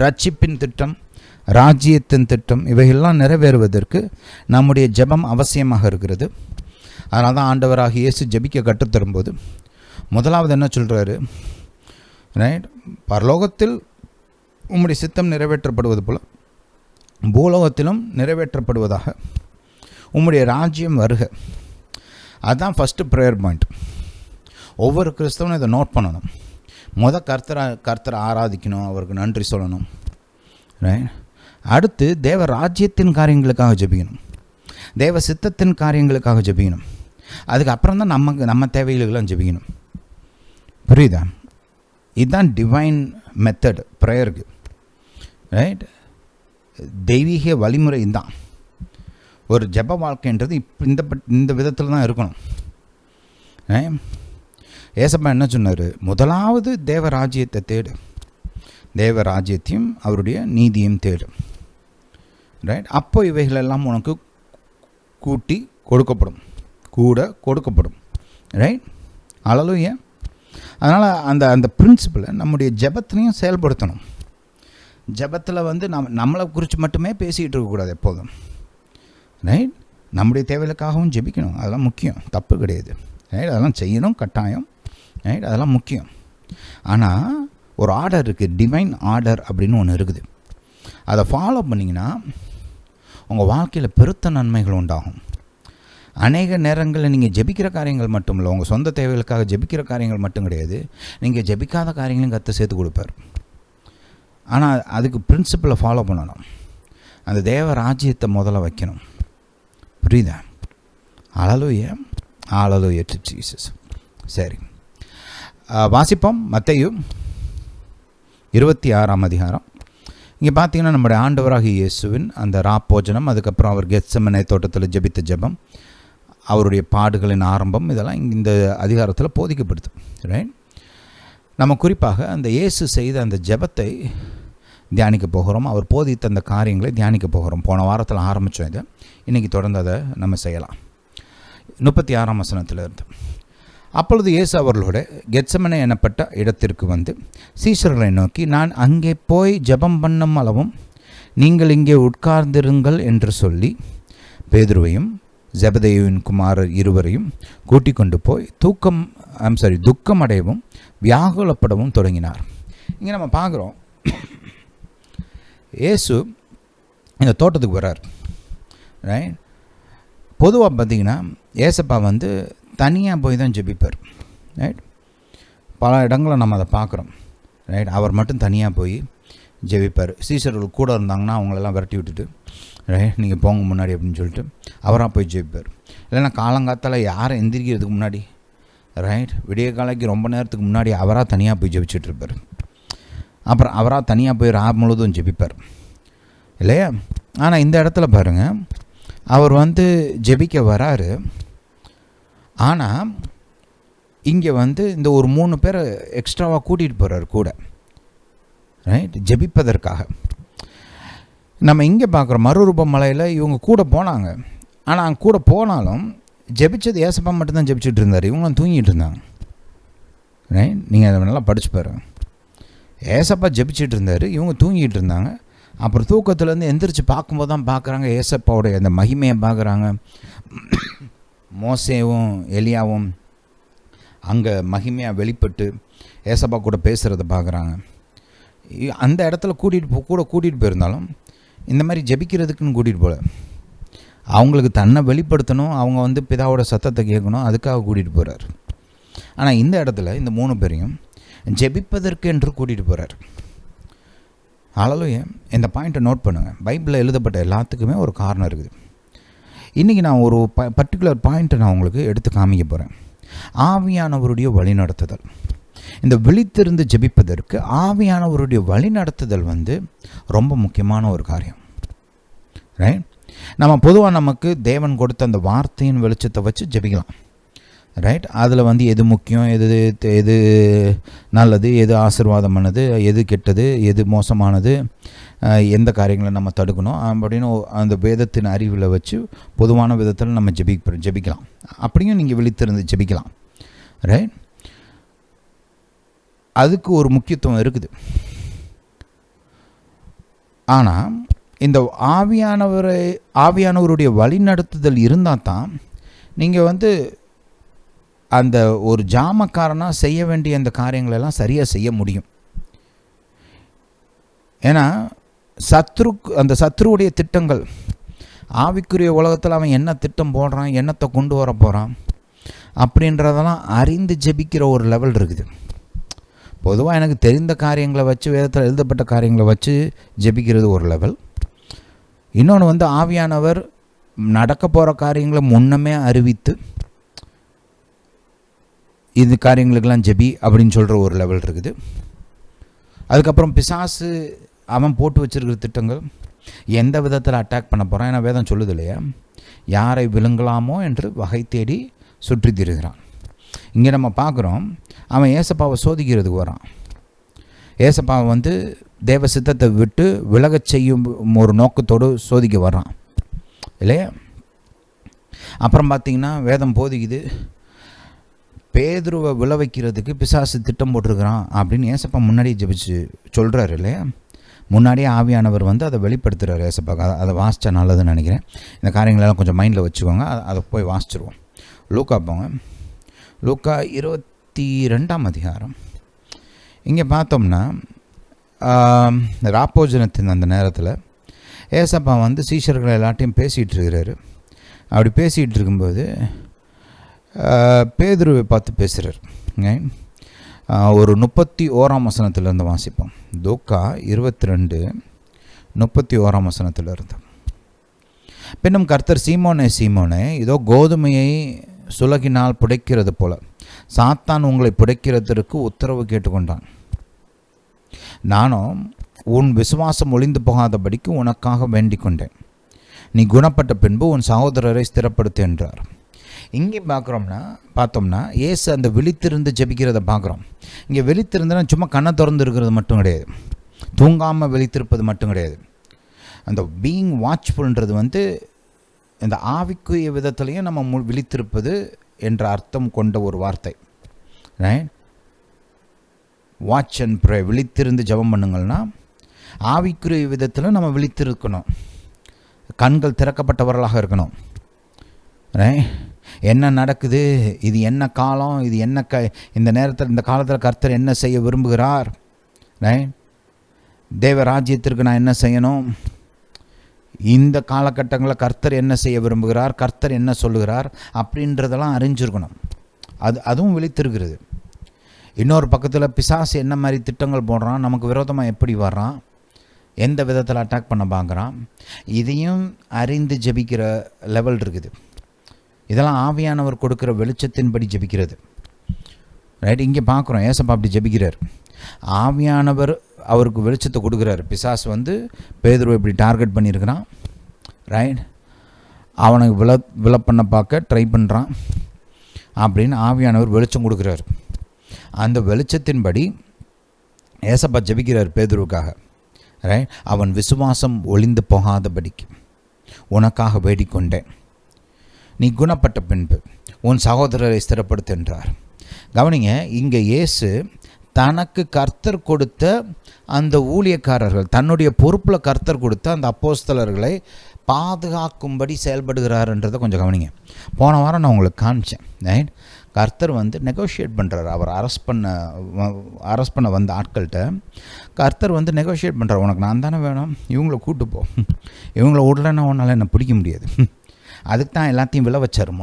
ரட்சிப்பின் திட்டம், ராஜ்யத்தின் திட்டம், இவையெல்லாம் நிறைவேறுவதற்கு நம்முடைய ஜெபம் அவசியமாக இருக்கிறது. அதனால தான் ஆண்டவராக இயேசு ஜெபிக்க கற்றுத்தரும்போது முதலாவது என்ன சொல்கிறாரு, ரைட், பரலோகத்தில் உம்முடைய சித்தம் நிறைவேற்றப்படுவது போல பூலோகத்திலும் நிறைவேற்றப்படுவதாக உம்முடைய ராஜ்யம் வருக. அதுதான் ஃபஸ்ட்டு ப்ரேயர் பாயிண்ட். ஒவ்வொரு கிறிஸ்தவனும் இதை நோட் பண்ணணும். கர்த்தரை ஆராதிக்கணும், அவருக்கு நன்றி சொல்லணும். ரைட். அடுத்து தேவ ராஜ்யத்தின் காரியங்களுக்காக ஜெபிக்கணும், தேவ சித்தத்தின் காரியங்களுக்காக ஜெபிக்கணும். அதுக்கப்புறம் தான் நம்ம தேவைகளுக்கெல்லாம் ஜெபிக்கணும். புரியுதா? இதுதான் டிவைன் மெத்தட் ப்ரேயருக்கு. ரைட். தெய்வீக வழிமுறை தான். ஒரு ஜெப வாழ்க்கைன்றது இந்த விதத்தில் தான் இருக்கணும். ஏசப்பா என்ன சொன்னார்? முதலாவது தேவ ராஜ்யத்தை தேடு, தேவ ராஜ்யத்தையும் அவருடைய நீதியும் தேடு. ரைட். அப்போ இவைகளெல்லாம் உனக்கு கூட்டி கொடுக்கப்படும். ரைட். ஹல்லேலூயா. அதனால் அந்த பிரின்சிபலை நம்முடைய ஜெபத்திலையும் செயல்படுத்தணும். ஜெபத்தில் நம்மளை குறித்து மட்டுமே பேசிகிட்டு இருக்கக்கூடாது எப்போதும். ரைட். நம்முடைய தேவைகளுக்காகவும் ஜெபிக்கணும், அதெல்லாம் முக்கியம், தப்பு கிடையாது. ரைட். அதெல்லாம் செய்யணும், கட்டாயம். ரைட். அதெல்லாம் முக்கியம். ஆனால் ஒரு ஆர்டர் இருக்குது, டிவைன் ஆர்டர் அப்படின்னு ஒன்று இருக்குது. அதை ஃபாலோ பண்ணிங்கன்னா உங்கள் வாழ்க்கையில் பெருத்த நன்மைகள் உண்டாகும். அநேக நேரங்களில் நீங்கள் ஜெபிக்கிற காரியங்கள் மட்டும் இல்லை, உங்கள் சொந்த தேவைகளுக்காக ஜெபிக்கிற காரியங்கள் மட்டும் கிடையாது, நீங்கள் ஜெபிக்காத காரியங்களையும் கற்று சேர்த்து கொடுப்பார். ஆனால் அதுக்கு பிரின்சிபலை ஃபாலோ பண்ணணும். அந்த தேவ ராஜ்யத்தை முதல்ல வைக்கணும். புரியுதா? Hallelujah, hallelujah to Jesus. சரி, வாசிப்போம். மத்தேயு 26ஆம் அதிகாரம். இங்கே பார்த்தீங்கன்னா நம்முடைய ஆண்டவராகிய இயேசுவின் அந்த ராப்போஜனம், அதுக்கப்புறம் அவர் கெத்செமனே தோட்டத்தில் ஜெபித்த ஜெபம், அவருடைய பாடுகளின் ஆரம்பம், இதெல்லாம் இந்த அதிகாரத்தில் போதிக்கப்படுது. ரைட். நம்ம குறிப்பாக அந்த இயேசு செய்த அந்த ஜெபத்தை தியானிக்க போகிறோம். அவர் போதித்த அந்த காரியங்களை தியானிக்க போகிறோம். போன வாரத்தில் ஆரம்பித்தோம் இதை, இன்றைக்கி தொடர்ந்து அதை நம்ம செய்யலாம். 36ஆம் வசனத்தில் இருந்து, அப்பொழுது இயேசு அவர்களோட கெத்செமனே எனப்பட்ட இடத்திற்கு வந்து சீஷர்களை நோக்கி, நான் அங்கே போய் ஜெபம் பண்ணும் அளவும் நீங்கள் இங்கே உட்கார்ந்திருங்கள் என்று சொல்லி பேதுருவையும் ஜெபதேயுவின் குமாரர் இருவரையும் கூட்டிக் கொண்டு போய் துக்கம் அடையவும் வியாகுலப்படவும் தொடங்கினார். இங்கே நம்ம பார்க்குறோம், இயேசு இந்த தோட்டத்துக்கு வர்றார். ரைட். பொதுவாக பார்த்திங்கன்னா ஏசப்பா வந்து தனியாக போய் தான் ஜெபிப்பார். ரைட். பல இடங்களில் நம்ம அதை பார்க்குறோம். ரைட். அவர் மட்டும் தனியாக போய் ஜெபிப்பார். சீஷர்கள் கூட இருந்தாங்கன்னா அவங்களெல்லாம் விரட்டி விட்டுட்டு, ரைட், நீங்கள் போங்க முன்னாடி அப்படின்னு சொல்லிட்டு அவராக போய் ஜெபிப்பார். இல்லைன்னா காலங்காத்தால் யாரை எந்திரிக்கிறதுக்கு முன்னாடி, ரைட், விடிய காலைக்கு ரொம்ப நேரத்துக்கு முன்னாடி அவராக தனியாக போய் ஜெபிச்சுட்ருப்பார். அப்புறம் அவராக தனியாக போய் முழுதும் ஜெபிப்பார் இல்லையா? ஆனால் இந்த இடத்துல பாருங்கள், அவர் வந்து ஜெபிக்க வராரு. ஆனால் இங்கே வந்து இந்த ஒரு 3 பேரை எக்ஸ்ட்ராவாக கூட்டிகிட்டு போகிறார் கூட, ரைட், ஜெபிப்பதற்காக. நம்ம இங்கே பார்க்குறோம், மறுரூப மலையில் இவங்க கூட போனாங்க. ஆனால் அங்கே கூட போனாலும் ஜெபிச்சது ஏசப்பா மட்டும்தான் ஜெபிச்சுட்டு இருந்தார், இவங்களும் தூங்கிட்டு இருந்தாங்க. ரைட். நீங்கள் அதை நல்லா படிச்சு பாருங்க. ஏசப்பா ஜெபிச்சுட்டு இருந்தார், இவங்க தூங்கிட்டு இருந்தாங்க. அப்புறம் தூக்கத்துலேருந்து எந்திரிச்சு பார்க்கும்போது தான் பார்க்குறாங்க, ஏசப்பாவுடைய அந்த மகிமையை பார்க்குறாங்க. மோசேவும் எலியாவும் அங்கே மகிமையாக வெளிப்பட்டு ஏசப்பா கூட பேசுகிறத பார்க்குறாங்க. அந்த இடத்துல கூட்டிகிட்டு போயிருந்தாலும் இந்த மாதிரி ஜெபிக்கிறதுக்குன்னு கூட்டிகிட்டு போகல. அவங்களுக்கு தன்னை வெளிப்படுத்தணும், அவங்க வந்து பிதாவோட சத்தத்தை கேட்கணும், அதுக்காக கூட்டிகிட்டு போகிறார். ஆனால் இந்த இடத்துல இந்த 3 பேரையும் ஜெபிப்பதற்கு என்று கூட்டிகிட்டு போகிறார். ஹல்லேலூயா. இந்த பாயிண்ட்டை நோட் பண்ணுங்கள். பைபிளில் எழுதப்பட்ட எல்லாத்துக்குமே ஒரு காரணம் இருக்குது. இன்றைக்கி நான் ஒரு பர்டிகுலர் பாயிண்ட்டை நான் உங்களுக்கு எடுத்து காமிக்க போகிறேன். ஆவியானவருடைய வழிநடத்துதல். இந்த விழித்திருந்து ஜெபிப்பதற்கு ஆவியானவருடைய வழிநடத்துதல் வந்து ரொம்ப முக்கியமான ஒரு காரியம். ரைட். நம்ம பொதுவாக நமக்கு தேவன் கொடுத்த அந்த வார்த்தையின் வெளிச்சத்தை வச்சு ஜெபிக்கலாம். ரைட். அதில் வந்து எது முக்கியம், எது நல்லது, எது ஆசீர்வாதமானது, எது கெட்டது, எது மோசமானது, எந்த காரியங்களை நம்ம தடுக்கணும் அப்படின்னு அந்த வேதத்தின் அறிவில் வச்சு பொதுவான விதத்தில் நம்ம ஜெபிக்கலாம். அப்படியும் நீங்கள் விழித்திருந்து ஜெபிக்கலாம். ரைட். அதுக்கு ஒரு முக்கியத்துவம் இருக்குது. ஆனால் இந்த ஆவியானவருடைய வழிநடத்துதல் இருந்தால் தான் நீங்கள் வந்து அந்த ஒரு ஜாமக்காரனாக செய்ய வேண்டிய அந்த காரியங்களெல்லாம் சரியாக செய்ய முடியும். ஏன்னா அந்த சத்ருவுடைய திட்டங்கள், ஆவிக்குரிய உலகத்தில் அவன் என்ன திட்டம் போடுறான், என்னத்தை கொண்டு வர போகிறான் அப்படின்றதெல்லாம் அறிந்து ஜெபிக்கிற ஒரு லெவல் இருக்குது. பொதுவாக எனக்கு தெரிந்த காரியங்களை வச்சு, வேதத்தில் எழுதப்பட்ட காரியங்களை வச்சு ஜெபிக்கிறது ஒரு லெவல். இன்னொன்று வந்து ஆவியானவர் நடக்க போகிற காரியங்களை முன்னமே அறிவித்து இது காரியங்களுக்கெல்லாம் ஜெபி அப்படின்னு சொல்கிற ஒரு லெவல் இருக்குது. அதுக்கப்புறம் பிசாசு அவன் போட்டு வச்சுருக்கிற திட்டங்கள் எந்த விதத்தில் அட்டாக் பண்ண போகிறான். ஏன்னா வேதம் சொல்லுது இல்லையா, யாரை விழுங்கலாமோ என்று வகை தேடி சுற்றி திரிகிறான். இங்கே நம்ம பார்க்குறோம், அவன் ஏசப்பாவை சோதிக்கிறதுக்கு வரான். ஏசப்பாவை வந்து தேவ சித்தத்தை விட்டு விலகச் செய்யும் ஒரு நோக்கத்தோடு சோதிக்க வர்றான் இல்லையா. அப்புறம் பார்த்திங்கன்னா வேதம் போதிக்குது, பேதுருவை விளைவிக்கிறதுக்கு பிசாசு திட்டம் போட்டிருக்கிறான் அப்படின்னு ஏசப்பா முன்னாடியே ஜெபிச்சு சொல்கிறாரு இல்லையா. முன்னாடியே ஆவியானவர் வந்து அதை வெளிப்படுத்துகிறார் ஏசப்பாக்கு. அதை வாசித்தா நல்லதுன்னு நினைக்கிறேன். இந்த காரியங்களெல்லாம் கொஞ்சம் மைண்டில் வச்சுக்கோங்க. அதை போய் வாசிச்சிருவோம். லூக்கா போங்க. லூக்கா 22ஆம் அதிகாரம். இங்கே பார்த்தோம்னா ராப்போஜனத்தின் அந்த நேரத்தில் ஏசப்பா வந்து சீஷர்கள் எல்லாத்தையும் பேசிகிட்டு இருக்கிறாரு. அப்படி பேசிகிட்டு இருக்கும்போது பேதுருவை பார்த்து பேசுகிறார். ஒரு 31ஆம் வசனத்திலிருந்து வாசிப்போம். லூக்கா 22:31ஆம் வசனத்திலிருந்து. பின்னும் கர்த்தர், சீமோனே சீமோனே, இதோ கோதுமையை சுலகினால் புடைக்கிறது போல சாத்தான் உங்களை புடைக்கிறதற்கு உத்தரவு கேட்டுக்கொண்டான். நானும் உன் விசுவாசம் ஒளிந்து போகாதபடிக்கு உனக்காக வேண்டிக் கொண்டேன். நீ குணப்பட்ட பின்பு உன் சகோதரரை ஸ்திரப்படுத்து என்றார். இங்கே பார்த்தோம்னா ஏசு அந்த விழித்திருந்து ஜெபிக்கிறத பார்க்குறோம். இங்கே விழித்திருந்துன்னா சும்மா கண்ணை திறந்து இருக்கிறது மட்டும் கிடையாது, தூங்காமல் விழித்திருப்பது மட்டும் கிடையாது. அந்த பீயிங் வாட்ச்ஃபுல்ன்றது வந்து இந்த ஆவிக்குரிய விதத்துலேயும் நம்ம விழித்திருப்பது என்ற அர்த்தம் கொண்ட ஒரு வார்த்தை. ரைட்? வாட்ச் அண்ட் ப்ரே, விழித்திருந்து ஜெபம் பண்ணுங்கள்னா ஆவிக்குரிய விதத்தில் நம்ம விழித்திருக்கணும், கண்கள் திறக்கப்பட்டவர்களாக இருக்கணும். ரைட்? என்ன நடக்குது, இது என்ன காலம், இது என்ன இந்த நேரத்தில் இந்த காலத்தில் கர்த்தர் என்ன செய்ய விரும்புகிறார், ரைட்? தேவ ராஜ்யத்திற்கு நான் என்ன செய்யணும், இந்த காலகட்டங்களில் கர்த்தர் என்ன செய்ய விரும்புகிறார், கர்த்தர் என்ன சொல்லுகிறார் அப்படின்றதெல்லாம் அறிஞ்சிருக்கணும். அதுவும் விழித்திருக்கிறது. இன்னொரு பக்கத்தில் பிசாசு என்ன மாதிரி திட்டங்கள் போடுறான், நமக்கு விரோதமாக எப்படி வர்றான், எந்த விதத்தில் அட்டாக் பண்ண பார்க்குறான், இதையும் அறிந்து ஜெபிக்கிற லெவல் இருக்குது. இதெல்லாம் ஆவியானவர் கொடுக்குற வெளிச்சத்தின்படி ஜெபிக்கிறது. ரைட்? இங்கே பார்க்குறோம் ஏசப்பா அப்படி ஜெபிக்கிறார். ஆவியானவர் அவருக்கு வெளிச்சத்தை கொடுக்குறாரு. பிசாசு வந்து பேதுருவை இப்படி டார்கெட் பண்ணியிருக்கிறான். ரைட்? அவனுக்கு விழ பண்ண பார்க்க ட்ரை பண்ணுறான் அப்படின்னு ஆவியானவர் வெளிச்சம் கொடுக்குறாரு. அந்த வெளிச்சத்தின்படி ஏசப்பா ஜெபிக்கிறார் பேதுருவுக்காக. ரைட்? அவன் விசுவாசம் ஒளிந்து போகாதபடிக்கு உனக்காக வேடிக்கொண்டேன், நீ குணப்பட்ட பின்பு உன் சகோதரரை ஸ்திரப்படுத்து என்றார். கவனிங்க, இங்கே இயேசு தனக்கு கர்த்தர் கொடுத்த அந்த ஊழியக்காரர்கள், தன்னுடைய பொறுப்பில் கர்த்தர் கொடுத்த அந்த அப்போஸ்தலர்களை பாதுகாக்கும்படி செயல்படுகிறாருன்றதை கொஞ்சம் கவனிங்க. போன வாரம் நான் உங்களுக்கு காமிச்சேன். ரைட்? கர்த்தர் வந்து நெகோஷியேட் பண்ணுறார். அவர் அரெஸ்ட் பண்ண வந்த ஆட்கள்கிட்ட கர்த்தர் வந்து நெகோஷியேட் பண்ணுறார். உனக்கு நான் தானே வேணும், இவங்கள கூட்டு போ, இவங்கள விடலைன்னா உன்னால் என்னை பிடிக்க முடியாது. அதுக்கு தான் எல்லாத்தையும் விழ வச்சார்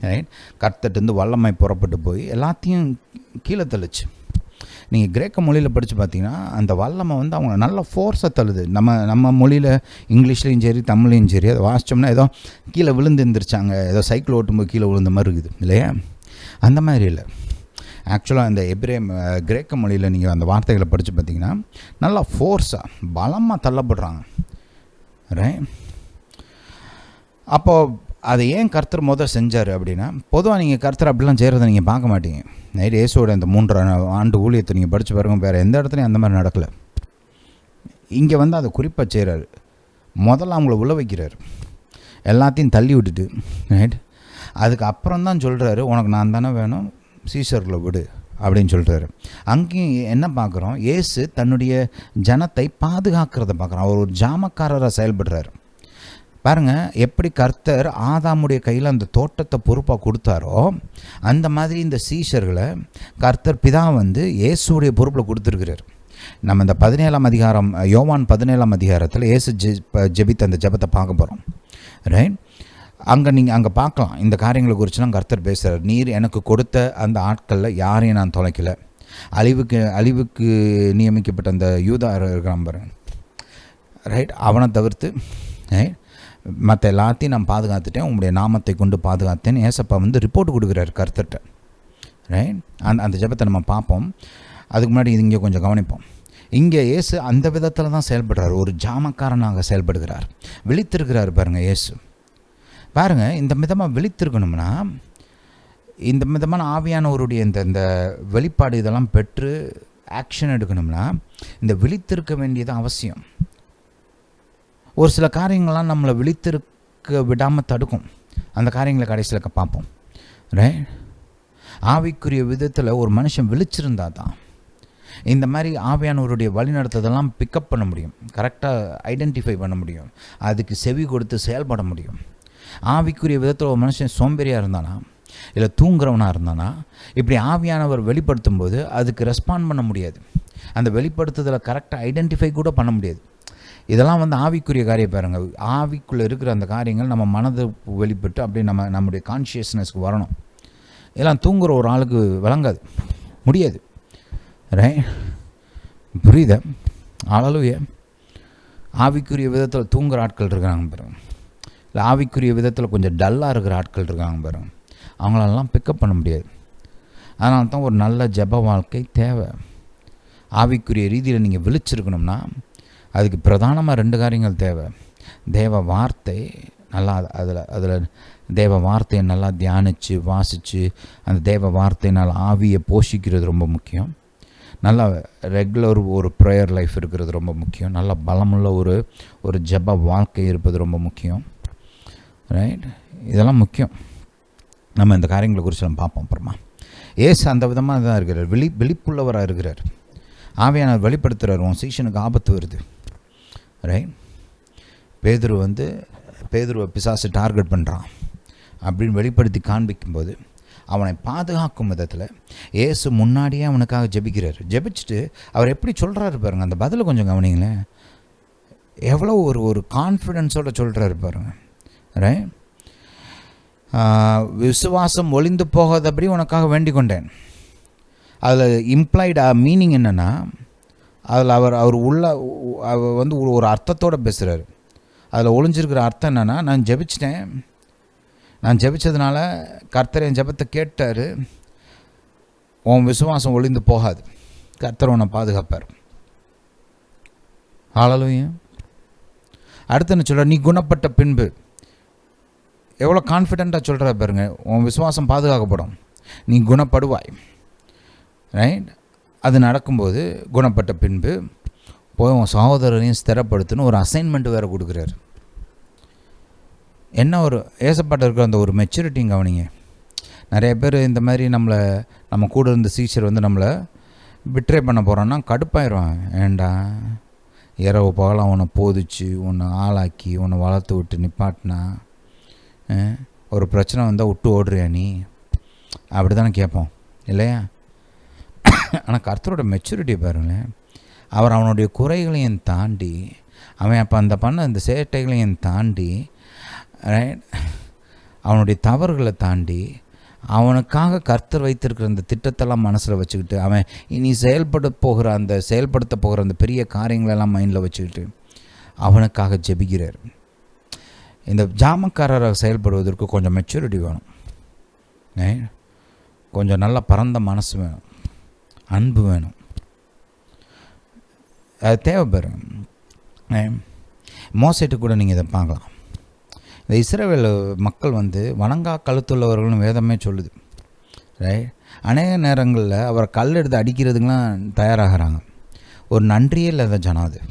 ரைட்? கர்த்தர்கிட்டருந்து வல்லமை புறப்பட்டு போய் எல்லாத்தையும் கீழே தள்ளிச்சு. நீங்கள் கிரேக்க மொழியில் படித்து பார்த்தீங்கன்னா அந்த வல்லமை வந்து அவங்க நல்ல ஃபோர்ஸாக தள்ளுது. நம்ம மொழியில் இங்கிலீஷ்லேயும் சரி தமிழ்லையும் சரி அதை வாசித்தோம்னா ஏதோ கீழே விழுந்து எழுந்திரிச்சாங்க, ஏதோ சைக்கிள் ஓட்டும்போது கீழே விழுந்த மாதிரி இருக்குது இல்லையா? அந்த மாதிரி இல்லை. ஆக்சுவலாக அந்த கிரேக்க மொழியில் நீங்கள் அந்த வார்த்தைகளை படித்து பார்த்தீங்கன்னா நல்லா ஃபோர்ஸாக பலமாக தள்ளப்படுறாங்க. ரைட்? அப்போது அதை ஏன் கர்த்தர் செஞ்சார் அப்படின்னா, பொதுவாக நீங்கள் கர்த்தர் அப்படிலாம் செய்கிறத நீங்கள் பார்க்க மாட்டீங்க. நைட் இயேசுவோட இந்த 3 ஆண்டு ஊழியத்தை நீங்கள் படித்து பாருங்க, வேறு எந்த இடத்துலையும் அந்த மாதிரி நடக்கலை. இங்கே வந்து அதை குறிப்பாக செய்கிறாரு. முதல்ல அவங்கள உள்ள வைக்கிறார், எல்லாத்தையும் தள்ளி விட்டுட்டு. ரைட்? அதுக்கு அப்புறம் தான் சொல்கிறாரு, உனக்கு நான் தானே வேணும், சீசர்களை விடு அப்படின்னு சொல்கிறாரு. அங்கேயும் என்ன பார்க்குறோம், இயேசு தன்னுடைய ஜனத்தை பாதுகாக்கிறத பார்க்குறோம். அவர் ஒரு ஜாமக்காரராக செயல்படுறாரு. பாருங்கள், எப்படி கர்த்தர் ஆதாமுடைய கையில் அந்த தோட்டத்தை பொறுப்பாக கொடுத்தாரோ அந்த மாதிரி இந்த சீஷர்களை கர்த்தர் பிதா வந்து இயேசுடைய பொறுப்பில் கொடுத்துருக்கிறார். நம்ம இந்த 17ஆம் அதிகாரம், யோவான் 17ஆம் அதிகாரத்தில் இயேசு ஜெபித்த அந்த ஜெபத்தை பார்க்க போகிறோம். ரைட்? அங்கே பார்க்கலாம் இந்த காரியங்களை குறித்துலாம் கர்த்தர் பேசுகிறார். நீர் எனக்கு கொடுத்த அந்த ஆட்களில் யாரையும் நான் தொலைக்கலை, அழிவுக்கு நியமிக்கப்பட்ட அந்த யூதா இருக்கிறான் பாருங்க, ரைட்? அவனை தவிர்த்து ரைட் மற்ற எல்லாத்தையும் நான் பாதுகாத்துட்டேன், உங்களுடைய நாமத்தை கொண்டு பாதுகாத்தேன்னு ஏசப்பா வந்து ரிப்போர்ட் கொடுக்குறாரு கர்த்தர்கிட்ட. ரைட்? அந்த ஜெபத்தை நம்ம பார்ப்போம். அதுக்கு முன்னாடி இது இங்கே கொஞ்சம் கவனிப்போம். இங்கே இயேசு அந்த விதத்தில் தான் செயல்படுறார், ஒரு ஜாமக்காரனாக செயல்படுகிறார். விழித்திருக்கிறார் பாருங்கள் இயேசு. பாருங்கள், இந்த விதமாக விழித்திருக்கணும்னா, இந்த விதமான ஆவியானவருடைய இந்த வெளிப்பாடு இதெல்லாம் பெற்று ஆக்ஷன் எடுக்கணும்னா இந்த விழித்திருக்க வேண்டியது அவசியம். ஒரு சில காரியங்கள்லாம் நம்மளை விழித்திருக்க விடாமல் தடுக்கும். அந்த காரியங்களை கடைசியில் பார்ப்போம். ரைட்? ஆவிக்குரிய விதத்தில் ஒரு மனுஷன் விழிச்சிருந்தா தான் இந்த மாதிரி ஆவியானவருடைய வழிநடத்ததெல்லாம் பிக்கப் பண்ண முடியும், கரெக்டாக ஐடென்டிஃபை பண்ண முடியும், அதுக்கு செவி கொடுத்து செயல்பட முடியும். ஆவிக்குரிய விதத்தில் ஒரு மனுஷன் சோம்பேறியாக இருந்தானா இல்லை தூங்குறவனாக இருந்தானா இப்படி ஆவியானவர் வெளிப்படுத்தும் போது அதுக்கு ரெஸ்பாண்ட் பண்ண முடியாது, அந்த வெளிப்படுத்துதலை கரெக்டாக ஐடென்டிஃபை கூட பண்ண முடியாது. இதெல்லாம் வந்து ஆவிக்குரிய காரியம் பாருங்கள். ஆவிக்குள்ளே இருக்கிற அந்த காரியங்கள் நம்ம மனதை வெளிப்பட்டு அப்படியே நம்முடைய கான்ஷியஸ்னஸ்க்கு வரணும். இதெல்லாம் தூங்குகிற ஒரு ஆளுக்கு விளங்காது, முடியாது. ரைட்? புரியுதா? ஹல்லேலூயா. ஆவிக்குரிய விதத்தில் தூங்குகிற ஆட்கள் இருக்காங்க பாருங்க, இல்லை ஆவிக்குரிய விதத்தில் கொஞ்சம் டல்லாக இருக்கிற ஆட்கள் இருக்காங்க பாருங்க, அவங்களெல்லாம் பிக்கப் பண்ண முடியாது. அதனால தான் ஒரு நல்ல ஜெப வாழ்க்கை தேவை. ஆவிக்குரிய ரீதியில் நீங்கள் விழிச்சிருக்கணும்னா அதுக்கு பிரதானமாக 2 காரியங்கள் தேவை. தேவ வார்த்தை நல்லா அதில் தேவ வார்த்தையை நல்லா தியானித்து வாசித்து அந்த தேவ வார்த்தையினால் ஆவியை போஷிக்கிறது ரொம்ப முக்கியம். நல்லா ரெகுலர் ஒரு ப்ரேயர் லைஃப் இருக்கிறது ரொம்ப முக்கியம். நல்லா பலமுள்ள ஒரு ஜெப வாழ்க்கை இருப்பது ரொம்ப முக்கியம். ரைட்? இதெல்லாம் முக்கியம். நம்ம இந்த காரியங்களை குறித்து நம்ம பார்ப்போம் அப்புறமா. ஏசு அந்த விதமாக தான் இருக்கிறார், விழிப்புள்ளவராக இருக்கிறார். ஆவியானவர் வெளிப்படுத்துகிறார், உன் சீஷனுக்கு ஆபத்து வருது, ரைட்? பேதுருவை பிசாசு டார்கெட் பண்ணுறான் அப்படின்னு வெளிப்படுத்தி காண்பிக்கும்போது அவனை பாதுகாக்கும் விதத்தில் ஏசு முன்னாடியே அவனுக்காக ஜெபிக்கிறார். ஜெபிச்சுட்டு அவர் எப்படி சொல்கிறாரு பாருங்க, அந்த பதிலை கொஞ்சம் கவனிங்களேன். எவ்வளோ ஒரு கான்ஃபிடென்ஸோடு சொல்கிறாரு பாருங்க, ரைட்? விசுவாசம் ஒளிந்து போகாதபடி உனக்காக வேண்டிக் கொண்டேன். அதில் இம்ப்ளாய்டு மீனிங் என்னென்னா, அதில் அவர் ஒரு அர்த்தத்தோடு பேசுகிறார். அதில் ஒளிஞ்சிருக்கிற அர்த்தம் என்னென்னா, நான் ஜெபிச்சதுனால கர்த்தர் என் ஜெபத்தை கேட்டார், உன் விசுவாசம் ஒளிந்து போகாது, கர்த்தர் உன்னை பாதுகாப்பார். ஹல்லேலூயா. அடுத்து என்ன சொல்கிறார், நீ குணப்பட்ட பின்பு. எவ்வளோ கான்ஃபிடெண்ட்டாக சொல்கிற பாருங்க, உன் விசுவாசம் பாதுகாக்கப்படும், நீ குணப்படுவாய், ரைட்? அது நடக்கும்போது குணப்பட்ட பின்பு போய் உன் சகோதரரையும் ஸ்திரப்படுத்துன்னு ஒரு அசைன்மெண்ட் வேறு கொடுக்குறாரு. என்ன ஒரு ஏசப்பாட்ட இருக்கிற அந்த ஒரு மெச்சூரிட்டிங்க கவனிங்க. நிறைய பேர் இந்த மாதிரி நம்ம கூட இருந்த சீச்சர் நம்மளை பிட்ரே பண்ண போகிறோன்னா கடுப்பாயிரும். ஏண்டா இரவு பகலாம் உன்னை போதிச்சு உன்னை ஆளாக்கி உன்னை வளர்த்து விட்டு நிப்பாட்டினா, ஒரு பிரச்சனை வந்தால் விட்டு ஓடுறியா நீ, அப்படி தானே கேட்போம் இல்லையா? ஆனால் கர்த்தரோட மெச்சூரிட்டியை பாருங்களேன். அவர் அவனுடைய குறைகளையும் தாண்டி, அவன் அப்போ அந்த சேட்டைகளையும் தாண்டி, ரைட், அவனுடைய தவறுகளை தாண்டி, அவனுக்காக கர்த்தர் வைத்திருக்கிற அந்த திட்டத்தெல்லாம் மனசில் வச்சுக்கிட்டு, அவன் இனி செயல்படுத்த போகிற அந்த பெரிய காரியங்களெல்லாம் மைண்டில் வச்சுக்கிட்டு அவனுக்காக ஜெபிக்கிறார். இந்த ஜாமக்காரராக செயல்படுவதற்கு கொஞ்சம் மெச்சூரிட்டி வேணும், கொஞ்சம் நல்லா பரந்த மனசு வேணும், அன்பு வேணும், அது தேவைப்படும். மோசேட்டு கூட நீங்கள் இதை பார்க்கலாம். இந்த இஸ்ரவேல் மக்கள் வணங்கா கழுத்துள்ளவர்கள்னு வேதமே சொல்லுது, ரைட்? அநேக நேரங்களில் அவரை கல் எடுத்து அடிக்கிறதுக்கெலாம் தயாராகிறாங்க. ஒரு நன்றியே இல்லாத ஜனம் அது,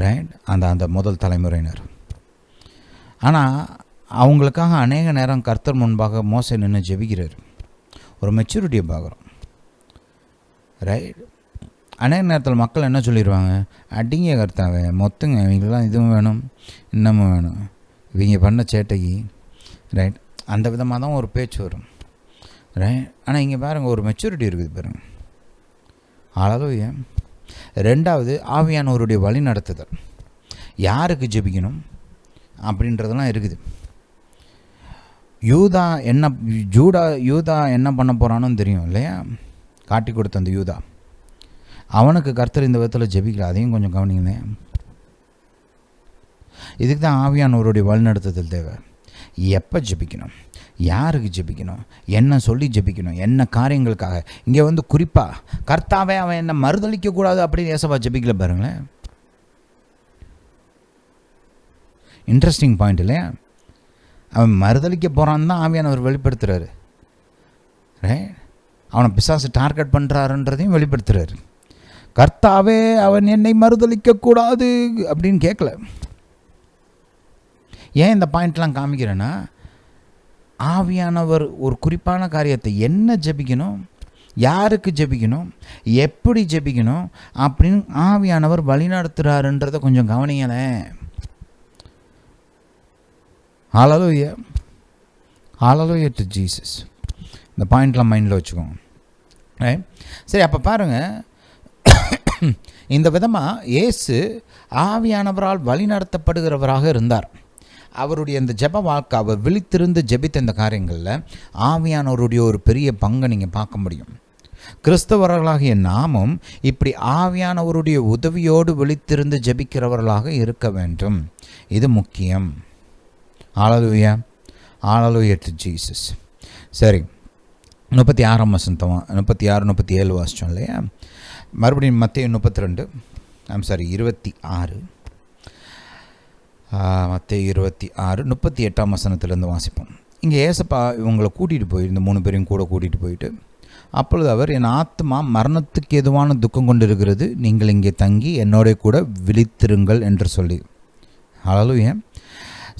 ரைட்? அந்த முதல் தலைமுறையினர். ஆனால் அவங்களுக்காக அநேக நேரம் கர்த்தர் முன்பாக மோசே நின்று ஜெபிக்கிறார். ஒரு மெச்சூரிட்டியை பார்க்குறோம், ரைட்? அநேக நேரத்தில் மக்கள் என்ன சொல்லிடுவாங்க, அடிங்க கர்த்தாவே, மொத்தங்க, இவங்கெல்லாம் இதுவும் வேணும் இன்னமும் வேணும், இவங்க பண்ண சேட்டைக்கு, ரைட்? அந்த விதமாக தான் ஒரு பேச்சு வரும், ரைட்? ஆனால் இங்கே பாருங்கள், ஒரு மெச்சூரிட்டி இருக்குது பாருங்கள். ஹல்லேலூயா. ரெண்டாவது, ஆவியானவருடைய வழி நடத்துதல். யாருக்கு ஜெபிக்கணும் அப்படின்றதெல்லாம் இருக்குது. யூதா என்ன பண்ண போகிறான்னு தெரியும் இல்லையா? காட்டி கொடுத்த அந்த யூதா, அவனுக்கு கர்த்தர் இந்த விதத்தில் ஜெபிக்கல. அதையும் கொஞ்சம் கவனிங்க. இதுக்கு தான் ஆவியானவருடைய வழிநடத்துதல் தேவை. எப்போ ஜெபிக்கணும், யாருக்கு ஜெபிக்கணும், என்ன சொல்லி ஜெபிக்கணும், என்ன காரியங்களுக்காக. இங்கே குறிப்பாக கர்த்தாவே அவன் என்னை மறுதளிக்கக்கூடாது அப்படின்னு ஏசப்பா ஜெபிக்கல பாருங்களேன். இன்ட்ரெஸ்டிங் பாயிண்ட் இல்லையா? அவன் மறுதளிக்க போகிறான்னு தான் ஆவியானவர் வெளிப்படுத்துகிறாரு, ரைட்? அவனை பிசாசு டார்கெட் பண்ணுறாருன்றதையும் வெளிப்படுத்துகிறாரு. கர்த்தாவே அவன் என்னை மறுதளிக்கக்கூடாது அப்படின்னு கேட்கல. ஏன் இந்த பாயிண்ட்லாம் காமிக்கிறேன்னா, ஆவியானவர் ஒரு குறிப்பான காரியத்தை என்ன ஜெபிக்கணும், யாருக்கு ஜெபிக்கணும், எப்படி ஜெபிக்கணும் அப்படின்னு ஆவியானவர் வழிநடத்துகிறாருன்றதை கொஞ்சம் கவனிங்களேன். ஹல்லேலூயா, ஹல்லேலூயா டு ஜீசஸ். இந்த பாயிண்ட்லாம் மைண்டில் வச்சுக்கோங்க, ரைட்? சரி, அப்போ பாருங்கள், இந்த விதமாக இயேசு ஆவியானவரால் வழிநடத்தப்படுகிறவராக இருந்தார். அவருடைய இந்த ஜெப வாழ்க்கை, அவர் விழித்திருந்து ஜெபித்த இந்த காரியங்களில் ஆவியானவருடைய ஒரு பெரிய பங்கை நீங்கள் பார்க்க முடியும். கிறிஸ்தவர்களாகிய நாமும் இப்படி ஆவியானவருடைய உதவியோடு விழித்திருந்து ஜெபிக்கிறவர்களாக இருக்க வேண்டும். இது முக்கியம். ஹல்லேலூயா, ஹல்லேலூயா டு ஜீசஸ். சரி, 36 37 வாசித்தோம் இல்லையா? மறுபடியும் மத்தேயு 26, மத்தேயு 26 38 வாசிப்போம். இங்கே ஏசப்பா இவங்களை கூட்டிகிட்டு போய், இந்த 3 பேரையும் கூட கூட்டிகிட்டு போயிட்டு, அப்பொழுது அவர், என் ஆத்மா மரணத்துக்கு எதுவான துக்கம் கொண்டு இருக்கிறது, நீங்கள் இங்கே தங்கி என்னோட கூட விழித்திருங்கள் என்று சொல்லி. ஹல்லேலூயா.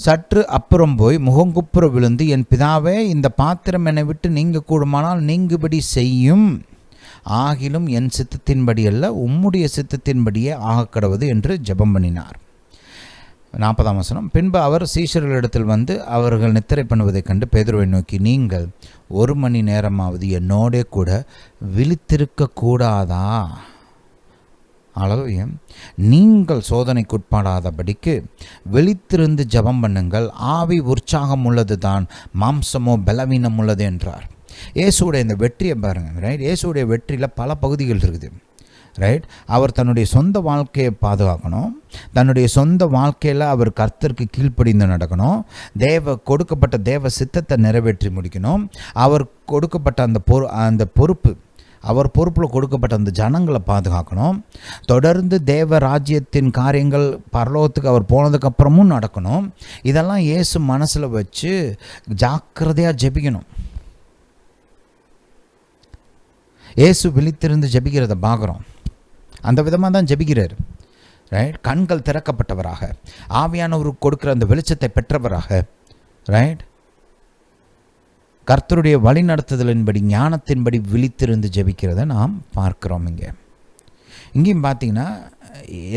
சற்று அப்புறம் போய் முகங்குப்புற விழுந்து, என் பிதாவே, இந்த பாத்திரம் என்னை விட்டு நீங்க கூடுமானால் நீங்குபடி செய்யும், ஆகிலும் என் சித்தத்தின்படி அல்ல உம்முடைய சித்தத்தின்படியே ஆகக்கடவது என்று ஜெபம் பண்ணினார். 40ஆம் வசனம். பின்பு அவர் சீஷர்களிடத்தில் வந்து அவர்கள் நித்திரை பண்ணுவதைக் கண்டு பேதுருவை நோக்கி, நீங்கள் 1 மணி நேரமாவது என்னோடே கூட விழித்திருக்க கூடாதா? அளவு நீங்கள் சோதனைக்குட்படாதபடிக்கு விழித்திருந்து ஜெபம் பண்ணுங்கள். ஆவி உற்சாகம் உள்ளது தான், மாம்சமோ பலவீனம் உள்ளது என்றார். இயேசுடைய இந்த வெற்றியை பாருங்கள். ரைட், இயேசுடைய வெற்றியில் பல பகுதிகள் இருக்குது. ரைட், அவர் தன்னுடைய சொந்த வாழ்க்கையை பாதுகாக்கணும், தன்னுடைய சொந்த வாழ்க்கையில் அவர் கர்த்தருக்கு கீழ்ப்படிந்து நடக்கணும், கொடுக்கப்பட்ட தேவ சித்தத்தை நிறைவேற்றி முடிக்கணும், அவர் கொடுக்கப்பட்ட அந்த பொறுப்பு, அவர் பொறுப்பில் கொடுக்கப்பட்ட அந்த ஜனங்களை பாதுகாக்கணும், தொடர்ந்து தேவ ராஜ்யத்தின் காரியங்கள் பரலோகத்துக்கு அவர் போனதுக்கப்புறமும் நடக்கணும். இதெல்லாம் இயேசு மனசில் வச்சு ஜாக்கிரதையாக ஜெபிக்கணும். இயேசு விழித்திருந்து ஜெபிக்கிறத பார்க்குறோம். அந்த விதமாக தான் ஜெபிக்கிறார். ரைட், கண்கள் திறக்கப்பட்டவராக, ஆவியானவருக்கு கொடுக்குற அந்த வெளிச்சத்தை பெற்றவராக, ரைட், கர்த்தருடைய வழி நடத்துதலின்படி ஞானத்தின்படி விழித்திருந்து ஜெபிக்கிறத நாம் பார்க்குறோம். இங்கேயும் பார்த்தீங்கன்னா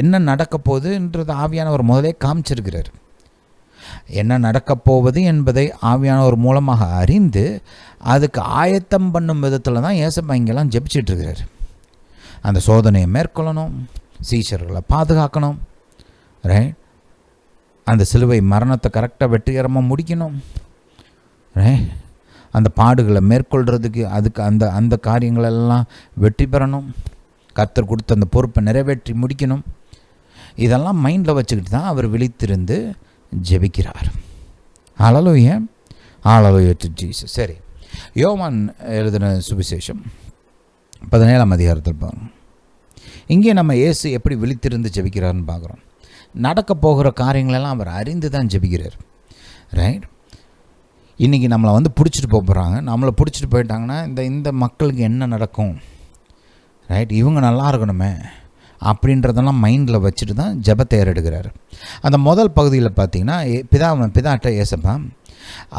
என்ன நடக்க போகுதுன்றது ஆவியானவர் முதலே காமிச்சிருக்கிறார். என்ன நடக்கப் போவது என்பதை ஆவியானவர் மூலமாக அறிந்து அதுக்கு ஆயத்தம் பண்ணும் விதத்தில் தான் ஏசப்பா இங்கெல்லாம் ஜெபிச்சிட்டு இருக்கிறார். அந்த சோதனையை மேற்கொள்ளணும், சீஷர்களை பாதுகாக்கணும், ரைட், அந்த சிலுவை மரணத்தை கரெக்டாக வெற்றிகரமாக முடிக்கணும், ரைட், அந்த பாடுகளை மேற்கொள்கிறதுக்கு அதுக்கு அந்த காரியங்களெல்லாம் வெற்றி பெறணும், கர்த்தர் கொடுத்த அந்த பொறுப்பை நிறைவேற்றி முடிக்கணும். இதெல்லாம் மைண்டில் வச்சுக்கிட்டு தான் அவர் விழித்திருந்து ஜெபிக்கிறார். ஹல்லேலூயா, ஹல்லேலூயா டு ஜீசஸ். சரி, யோவான் எழுதின சுவிசேஷம் 17ஆம் அதிகாரத்தில் பாருங்கள். இங்கே நம்ம இயேசு எப்படி விழித்திருந்து ஜெபிக்கிறார்னு பார்க்குறோம். நடக்க போகிற காரியங்களெல்லாம் அவர் அறிந்து தான் ஜெபிக்கிறார். ரைட், இன்றைக்கி நம்மளை பிடிச்சிட்டு போகிறாங்க, நம்மளை பிடிச்சிட்டு போயிட்டாங்கன்னா இந்த மக்களுக்கு என்ன நடக்கும், ரைட், இவங்க நல்லா இருக்கணுமே அப்படின்றதெல்லாம் மைண்டில் வச்சுட்டு தான் ஜெபத்தை ஏறெடுக்கிறார். அந்த முதல் பகுதியில் பார்த்திங்கன்னா பிதாட்ட ஏசப்பா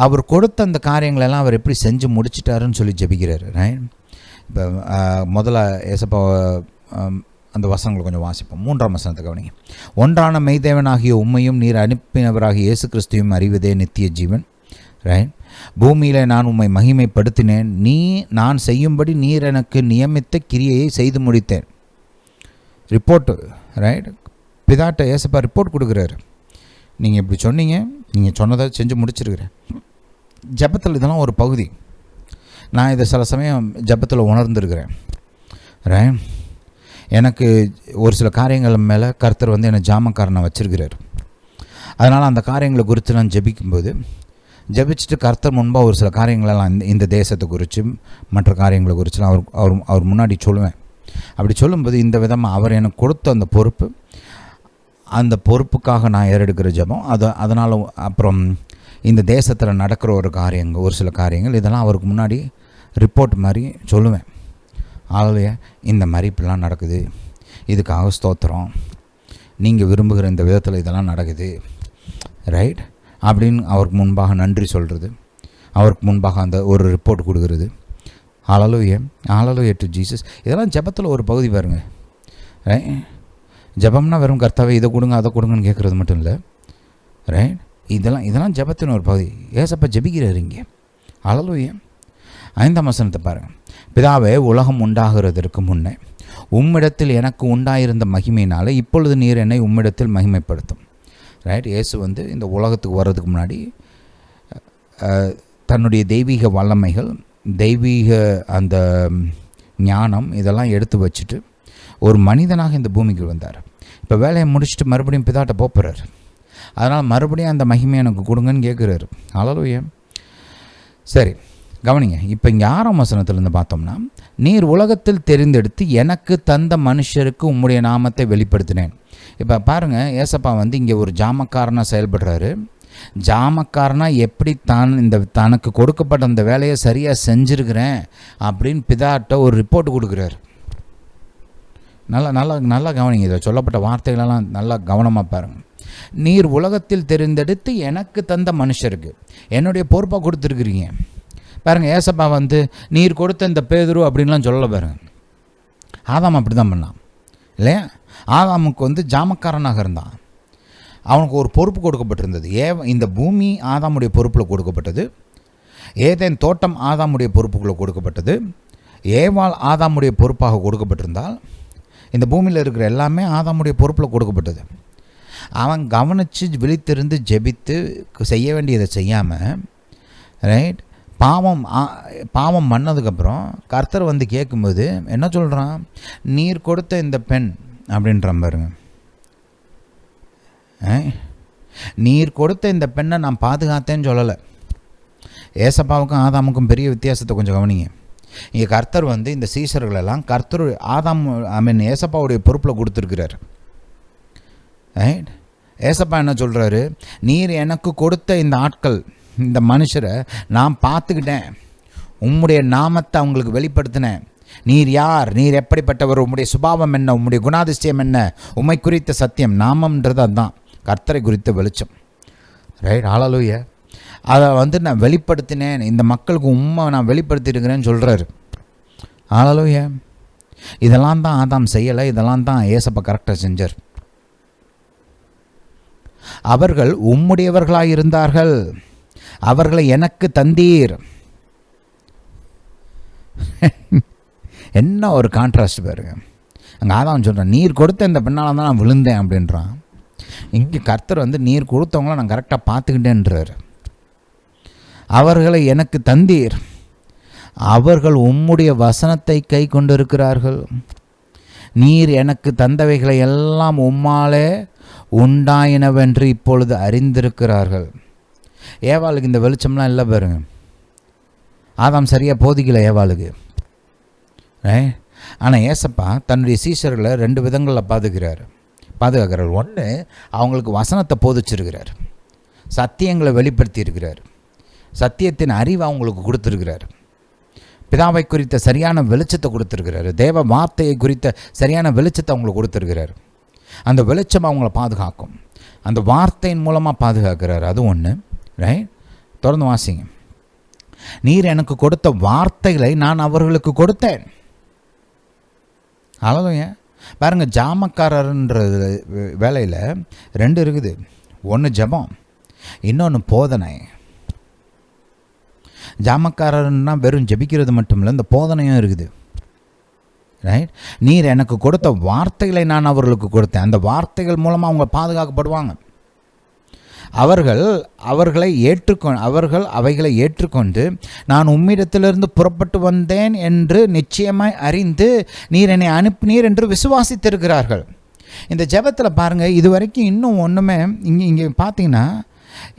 அவர் கொடுத்த அந்த காரியங்களெல்லாம் அவர் எப்படி செஞ்சு முடிச்சிட்டாருன்னு சொல்லி ஜெபிக்கிறார். ரைட், இப்போ முதல்ல ஏசப்பா அந்த வசனங்களை கொஞ்சம் வாசிப்போம். 3ஆம் வசனத்தை கவனிங்க. ஒன்றான மெய்தேவனாகிய உம்மையும் நீர் அனுப்பினவராகிய இயேசு கிறிஸ்துவையும் அறிவதே நித்திய ஜீவன். ரைட், பூமியில் நான் உம்மை மகிமைப்படுத்தினேன், நான் செய்யும்படி நீர் எனக்கு நியமித்த கிரியையை செய்து முடித்தேன். ரிப்போர்ட்டு. ரைட், பிதாட்ட ஏசப்பா ரிப்போர்ட் கொடுக்குறாரு. நீங்கள் இப்படி சொன்னீங்க, நீங்கள் சொன்னதை செஞ்சு முடிச்சிருக்கிறேன். ஜெபத்தில் இதெல்லாம் ஒரு பகுதி. நான் இதை சில சமயம் ஜெபத்தில் உணர்ந்துருக்கிறேன். ரைட், எனக்கு ஒரு சில காரியங்கள் மேலே கர்த்தர் என்னை ஜாமக்காரனை வச்சிருக்கிறார். அதனால் அந்த காரியங்களை குறித்து நான் ஜெபிச்சுட்டு கர்த்தர் முன்பாக ஒரு சில காரியங்களெல்லாம் இந்த தேசத்தை குறித்து மற்ற காரியங்களை குறித்துலாம் அவர் முன்னாடி சொல்லுவேன். அப்படி சொல்லும்போது இந்த விதமாக அவர் எனக்கு கொடுத்த அந்த பொறுப்பு, அந்த பொறுப்புக்காக நான் ஏறெடுக்கிற ஜெபம், அதனால் அப்புறம் இந்த தேசத்தில் நடக்கிற ஒரு சில காரியங்கள் இதெல்லாம் அவருக்கு முன்னாடி ரிப்போர்ட் மாதிரி சொல்லுவேன். ஆகலையா, இந்த மாதிரி இப்படிலாம் நடக்குது, இதுக்காக ஸ்தோத்திரம், நீங்கள் விரும்புகிற இந்த விதத்தில் இதெல்லாம் நடக்குது, ரைட் அப்படின்னு அவருக்கு முன்பாக நன்றி சொல்கிறது, அவருக்கு முன்பாக அந்த ஒரு ரிப்போர்ட் கொடுக்குறது. ஹல்லேலூயா, ஹல்லேலூயா டு ஜீசஸ். இதெல்லாம் ஜெபத்தில் ஒரு பகுதி பாருங்க. ரைட், ஜெபம்னா வெறும் கர்த்தாவே இதை கொடுங்க அதை கொடுங்கன்னு கேட்குறது மட்டும் இல்லை. ரைட், இதெல்லாம் ஜெபத்தின் ஒரு பகுதி. ஏசப்பா ஜெபிக்கிறார் இங்கே. ஹல்லேலூயா. 5ஆம் வசனத்தை பாருங்கள். பிதாவே, உலகம் உண்டாகிறதற்கு முன்னே உம்மிடத்தில் எனக்கு உண்டாயிருந்த மகிமையினால் இப்பொழுது நீர் என்னை உம்மிடத்தில் மகிமைப்படுத்தும். ரைட், இயேசு இந்த உலகத்துக்கு வர்றதுக்கு முன்னாடி தன்னுடைய தெய்வீக வல்லமைகள், தெய்வீக அந்த ஞானம் இதெல்லாம் எடுத்து வச்சுட்டு ஒரு மனிதனாக இந்த பூமிக்கு வந்தார். இப்போ வேலையை முடிச்சுட்டு மறுபடியும் பிதாட்ட போகிறார். அதனால் மறுபடியும் அந்த மகிமை எனக்கு கொடுங்கன்னு கேட்குறாரு. ஹல்லேலூயா. சரி, கவனிங்க. இப்போ இங்கே 6ஆம் வசனத்திலேருந்து பார்த்தோம்னா, நீர் உலகத்தில் தெரிந்தெடுத்து எனக்கு தந்த மனுஷருக்கு உம்முடைய நாமத்தை வெளிப்படுத்தினேன். இப்போ பாருங்கள், ஏசப்பா இங்கே ஒரு ஜாமக்காரனாக செயல்படுறாரு. ஜாமக்காரனாக எப்படி தனக்கு கொடுக்கப்பட்ட அந்த வேலையை சரியாக செஞ்சுருக்கிறேன் அப்படின்னு பிதாட்ட ஒரு ரிப்போர்ட் கொடுக்குறாரு. நல்லா கவனிங்க. இதை சொல்லப்பட்ட வார்த்தைகளெல்லாம் நல்லா கவனமாக பாருங்கள். நீர் உலகத்தில் தெரிந்தெடுத்து எனக்கு தந்த மனுஷருக்கு என்னுடைய பொறுப்பாக கொடுத்துருக்குறீங்க. பாருங்கள், ஏசப்பா வந்து நீர் கொடுத்த இந்த பேதுரு அப்படின்லாம் சொல்லலை. பாருங்கள், ஆதாம் அப்படி தான் பண்ணான் இல்லையா? ஆதாமுக்கு வந்து ஜாமக்காரனாக இருந்தான். அவனுக்கு ஒரு பொறுப்பு கொடுக்கப்பட்டிருந்தது. இந்த பூமி ஆதாமுடைய பொறுப்பில் கொடுக்கப்பட்டது. ஏதேன் தோட்டம் ஆதாமுடைய பொறுப்புக்குள்ளே கொடுக்கப்பட்டது. ஏவாள் ஆதாமுடைய பொறுப்பாக கொடுக்கப்பட்டிருந்தால் இந்த பூமியில் இருக்கிற எல்லாமே ஆதாமுடைய பொறுப்பில் கொடுக்கப்பட்டது. அவன் கவனித்து விழித்திருந்து ஜெபித்து செய்ய வேண்டியதை செய்யாமல், ரைட், பாவம் பண்ணதுக்கப்புறம் கர்த்தர் வந்து கேட்கும்போது என்ன சொல்கிறான்? நீர் கொடுத்த இந்த பெண் அப்படின்றான். பாருங்க, நீர் கொடுத்த இந்த பெண்ணை நான் பாதுகாத்தேன்னு சொல்லலை. ஏசப்பாவுக்கும் ஆதாமுக்கும் பெரிய வித்தியாசத்தை கொஞ்சம் கவனிங்க. இங்கே கர்த்தர் வந்து இந்த சீசர்களெல்லாம் கர்த்தர் ஏசப்பாவுடைய பொறுப்பில் கொடுத்துருக்கிறார். ரைட், ஏசப்பா என்ன சொல்கிறாரு? நீர் எனக்கு கொடுத்த இந்த ஆட்கள், இந்த மனுஷரை நான் பார்த்துக்கிட்டேன், உம்முடைய நாமத்தை அவங்களுக்கு வெளிப்படுத்தினேன். நீர் யார், நீர் எப்படிப்பட்டவர், உம்முடைய சுபாவம் என்ன, உம்முடைய குணாதிசயம் என்ன, உம்மை குறித்த சத்தியம், நாமம்ன்றது அதுதான் கர்த்தரை குறித்த வெளிச்சம். ரைட், ஹல்லேலூயா. அதை வந்து நான் வெளிப்படுத்தினேன், இந்த மக்களுக்கு உண்மை நான் வெளிப்படுத்தியிருக்கிறேன்னு சொல்கிறாரு. ஹல்லேலூயா. இதெல்லாம் தான் ஆதாம் செய்யலை, இதெல்லாம் தான் ஏசப்பா கரெக்டாக செஞ்சார். அவர்கள் உம்முடையவர்களாக இருந்தார்கள், அவர்களை எனக்கு தந்தீர். என்ன ஒரு கான்ட்ராஸ்ட் பாருங்க. அங்கே ஆதாம் சொல்கிறான், நீர் கொடுத்த இந்த பெண்ணால் தான் நான் விழுந்தேன் அப்படின்றான். இங்கே கர்த்தர் வந்து நீர் கொடுத்தவங்கள நான் கரெக்டாக பார்த்துக்கிட்டேன்றார். அவர்களை எனக்கு தந்தீர், அவர்கள் உம்முடைய வசனத்தை கை கொண்டிருக்கிறார்கள். நீர் எனக்கு தந்தவைகளை எல்லாம் உம்மாலே உண்டாயினவென்று இப்பொழுது அறிந்திருக்கிறார்கள். ஏவாளுக்கு இந்த வெளிச்சம்லாம் இல்லை பாருங்க. ஆதாம் சரியாக போதிக்கல ஏவாளுக்கு. ஆனால் ஏசப்பா தன்னுடைய சீஷர்களை 2 விதங்களில் பாதுகாக்கிறார். ஒன்று, அவங்களுக்கு வசனத்தை போதிச்சிருக்கிறார், சத்தியங்களை வெளிப்படுத்தி இருக்கிறார், சத்தியத்தின் அறிவை அவங்களுக்கு கொடுத்துருக்கிறார், பிதாவை குறித்த சரியான வெளிச்சத்தை கொடுத்துருக்கிறாரு, தேவ வார்த்தையை குறித்த சரியான வெளிச்சத்தை அவங்களுக்கு கொடுத்துருக்கிறார். அந்த வெளிச்சம் அவங்கள பாதுகாக்கும், அந்த வார்த்தையின் மூலமாக பாதுகாக்கிறார். அது ஒன்று. ரைட், தொடர்ந்து வாசிங்க. நீர் எனக்கு கொடுத்த வார்த்தைகளை நான் அவர்களுக்கு கொடுத்தேன். அவ்வளோதான். பாருங்கள், ஜாமக்காரர்ன்ற வேலையில் 2 இருக்குது. ஒன்று ஜெபம், இன்னொன்று போதனை. ஜாமக்காரர்னா வெறும் ஜெபிக்கிறது மட்டும் இல்லை, இந்த போதனையும் இருக்குது. ரைட், நீர் எனக்கு கொடுத்த வார்த்தைகளை நான் அவர்களுக்கு கொடுத்தேன். அந்த வார்த்தைகள் மூலமாக அவங்க பாதுகாக்கப்படுவாங்க. அவர்கள் அவைகளை ஏற்றுக்கொண்டு நான் உம்மிடத்திலிருந்து புறப்பட்டு வந்தேன் என்று நிச்சயமாய் அறிந்து நீர் என்னை அனுப்பினீர் என்று விசுவாசித்திருக்கிறார்கள். இந்த ஜெபத்தில் பாருங்கள், இது வரைக்கும் இன்னும் ஒன்றுமே இங்கே பார்த்தீங்கன்னா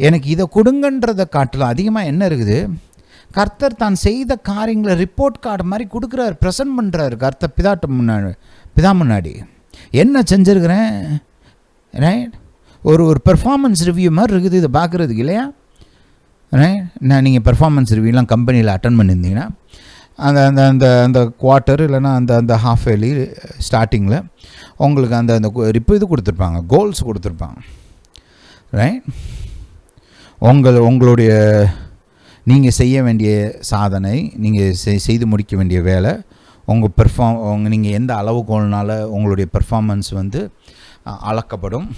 எனக்கு இதை கொடுங்கன்றதை காட்டிலும் அதிகமாக என்ன இருக்குது? கர்த்தர் தான் செய்த காரியங்களை ரிப்போர்ட் கார்டு மாதிரி கொடுக்குறாரு, ப்ரெசன்ட் பண்ணுறாரு. கர்த்தர் பிதா முன்னாடி என்ன செஞ்சுருக்கிறேன். ரைட், ஒரு பெர்ஃபார்மன்ஸ் ரிவ்யூ மாதிரி இருக்குது இதை பார்க்குறதுக்கு, இல்லையா? ரைட், நீங்கள் பெர்ஃபார்மன்ஸ் ரிவ்யூலாம் கம்பெனியில் அட்டன் பண்ணியிருந்தீங்கன்னா அந்த அந்த அந்த குவார்ட்டர் இல்லைன்னா அந்த ஹாஃப் இயர்லி ஸ்டார்டிங்கில் உங்களுக்கு அந்த இது கொடுத்துருப்பாங்க, கோல்ஸ் கொடுத்துருப்பாங்க. ரைட், உங்களுடைய நீங்கள் செய்ய வேண்டிய சாதனை, நீங்கள் செய்து முடிக்க வேண்டிய வேலை, நீங்கள் எந்த அளவுகோல்னால் உங்களுடைய பெர்ஃபார்மன்ஸ் வந்து அளக்கப்படும்.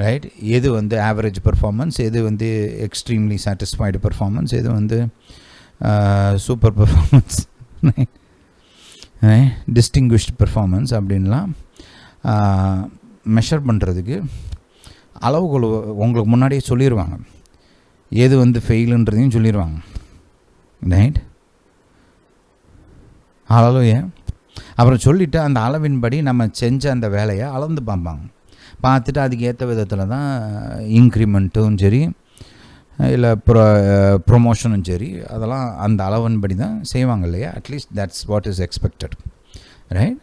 ரைட், எது வந்து ஆவரேஜ் பெர்ஃபார்மன்ஸ், எது வந்து எக்ஸ்ட்ரீம்லி சாட்டிஸ்ஃபைடு பெர்ஃபார்மன்ஸ், எது வந்து சூப்பர் பெர்ஃபார்மன்ஸ், டிஸ்டிங்விஷ்டு பெர்ஃபார்மன்ஸ் அப்படின்லாம் மெஷர் பண்ணுறதுக்கு அளவுகோல் உங்களுக்கு முன்னாடியே சொல்லிடுவாங்க. எது வந்து ஃபெயிலுன்றதையும் சொல்லிடுவாங்க. ரைட், அளவு அப்புறம் சொல்லிவிட்டு அந்த அளவின்படி நம்ம செஞ்ச அந்த வேலையை அளந்து பார்த்துட்டு அதுக்கு ஏற்ற விதத்தில் தான் இன்க்ரிமெண்ட்டும் சரி இல்லை ப்ரொமோஷனும் சரி, அதெல்லாம் அந்த அளவின்படி தான் செய்வாங்க, இல்லையா? At least that's what is expected. Right,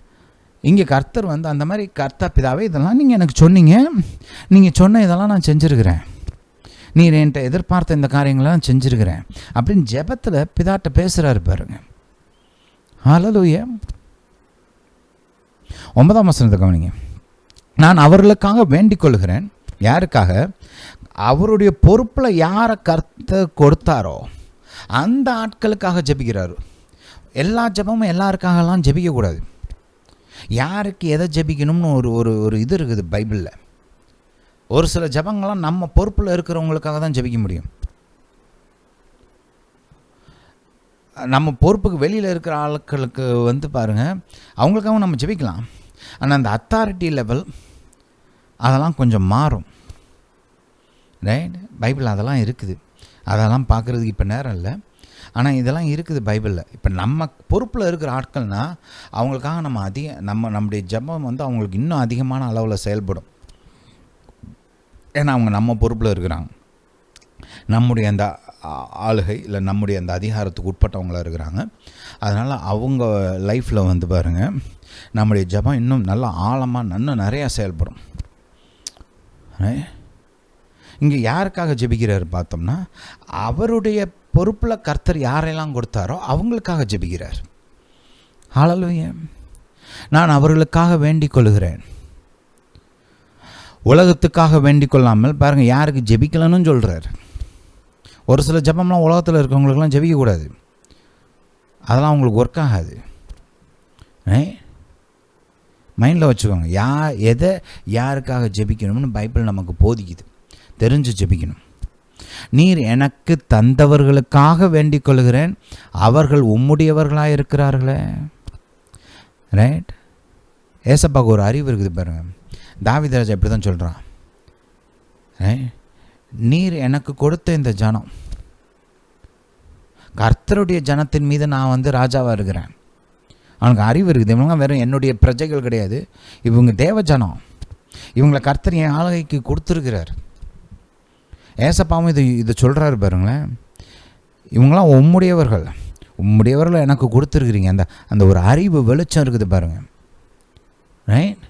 இங்கே கர்த்தர் வந்து அந்த மாதிரி பிதாவே இதெல்லாம் நீங்கள் எனக்கு சொன்னீங்க, நீங்கள் சொன்ன இதெல்லாம் நான் செஞ்சுருக்கிறேன், நீர் என்கிட்ட எதிர்பார்த்த இந்த காரியங்கள்லாம் செஞ்சுருக்கிறேன் அப்படின்னு ஜெபத்தில் பிதாட்ட பேசுகிறாரு பாருங்க. ஹல்லேலூயா. 9ஆம் வசனத்தை கவனிங்க. நான் அவர்களுக்காக வேண்டிக் கொள்கிறேன், யாருக்காக? அவருடைய பொறுப்பில் யாரை கர்த்தர் கொடுத்தாரோ அந்த ஆட்களுக்காக ஜெபிக்கிறாரு. எல்லா ஜெபமும் எல்லாருக்காகலாம் ஜெபிக்கக்கூடாது. யாருக்கு எதை ஜெபிக்கணும்னு ஒரு இது இருக்குது பைபிளில். ஒரு சில ஜெபங்கள்லாம் நம்ம பொறுப்பில் இருக்கிறவங்களுக்காக தான் ஜெபிக்க முடியும். நம்ம பொறுப்புக்கு வெளியில் இருக்கிற ஆட்களுக்கு வந்து பாருங்கள், அவங்களுக்காக நம்ம ஜெபிக்கலாம். ஆனால் அந்த அத்தாரிட்டி லெவல் அதெல்லாம் கொஞ்சம் மாறும். ரைட்? பைபிள் அதெல்லாம் இருக்குது. அதெல்லாம் பார்க்குறதுக்கு இப்போ நேரம் இல்லை. ஆனால் இதெல்லாம் இருக்குது பைபிளில். இப்போ நம்ம பொறுப்பில் இருக்கிற ஆட்கள்னால் அவங்களுக்காக நம்முடைய ஜெபம் வந்து அவங்களுக்கு இன்னும் அதிகமான அளவில் செயல்படும். ஏன்னா அவங்க நம்ம பொறுப்பில் இருக்கிறாங்க. நம்முடைய அந்த ஆளுகை இல்லை நம்முடைய அந்த அதிகாரத்துக்கு உட்பட்டவங்களாக இருக்கிறாங்க. அதனால் அவங்க லைஃப்பில் வந்து பாருங்கள், நம்முடைய ஜெபம் இன்னும் நல்லா ஆழமாக இன்னும் நிறையா செயல்படும். இங்கே யாருக்காக ஜெபிக்கிறார் பார்த்தோம்னா, அவருடைய பொறுப்பில் கர்த்தர் யாரெல்லாம் கொடுத்தாரோ அவங்களுக்காக ஜெபிக்கிறார். ஹல்லேலூயா. நான் அவர்களுக்காக வேண்டிக் கொள்கிறேன். உலகத்துக்காக வேண்டிக் கொள்ளாமல் பாருங்கள், யாருக்கு ஜெபிக்கலன்னு சொல்கிறார். ஒரு சில ஜெபம்லாம் உலகத்தில் இருக்கிறவங்களுக்கெல்லாம் ஜெபிக்கக்கூடாது. அதெல்லாம் அவங்களுக்கு ஒர்க் ஆகாது. மைண்டில் வச்சுக்கோங்க. எதை யாருக்காக ஜெபிக்கணும்னு பைபிள் நமக்கு போதிக்குது. தெரிஞ்சு ஜெபிக்கணும். நீர் எனக்கு தந்தவர்களுக்காக வேண்டிக் கொள்கிறேன், அவர்கள் உம்முடையவர்களாக இருக்கிறார்களே. ரைட்? ஏசப்பாவுக்கு ஒரு அறிவு இருக்குது பாருங்கள். தாவீது ராஜா இப்படி தான் சொல்கிறான். நீர் எனக்கு கொடுத்த இந்த ஜனம், கர்த்தருடைய ஜனத்தின் மீது நான் வந்து ராஜாவாக இருக்கிறேன். அவனுக்கு அறிவு இருக்குது. இவங்க வெறும் என்னுடைய பிரஜைகள் கிடையாது, இவங்க தேவ ஜனம். இவங்களை கர்த்தர் என் ஆளுகைக்கு கொடுத்துருக்கிறார். ஏசப்பாவும் இதை சொல்கிறாரு பாருங்களேன். இவங்களாம் உம்முடையவர்களை எனக்கு கொடுத்துருக்குறீங்க. அந்த ஒரு அறிவு வெளிச்சம் இருக்குது பாருங்கள். ரைட்?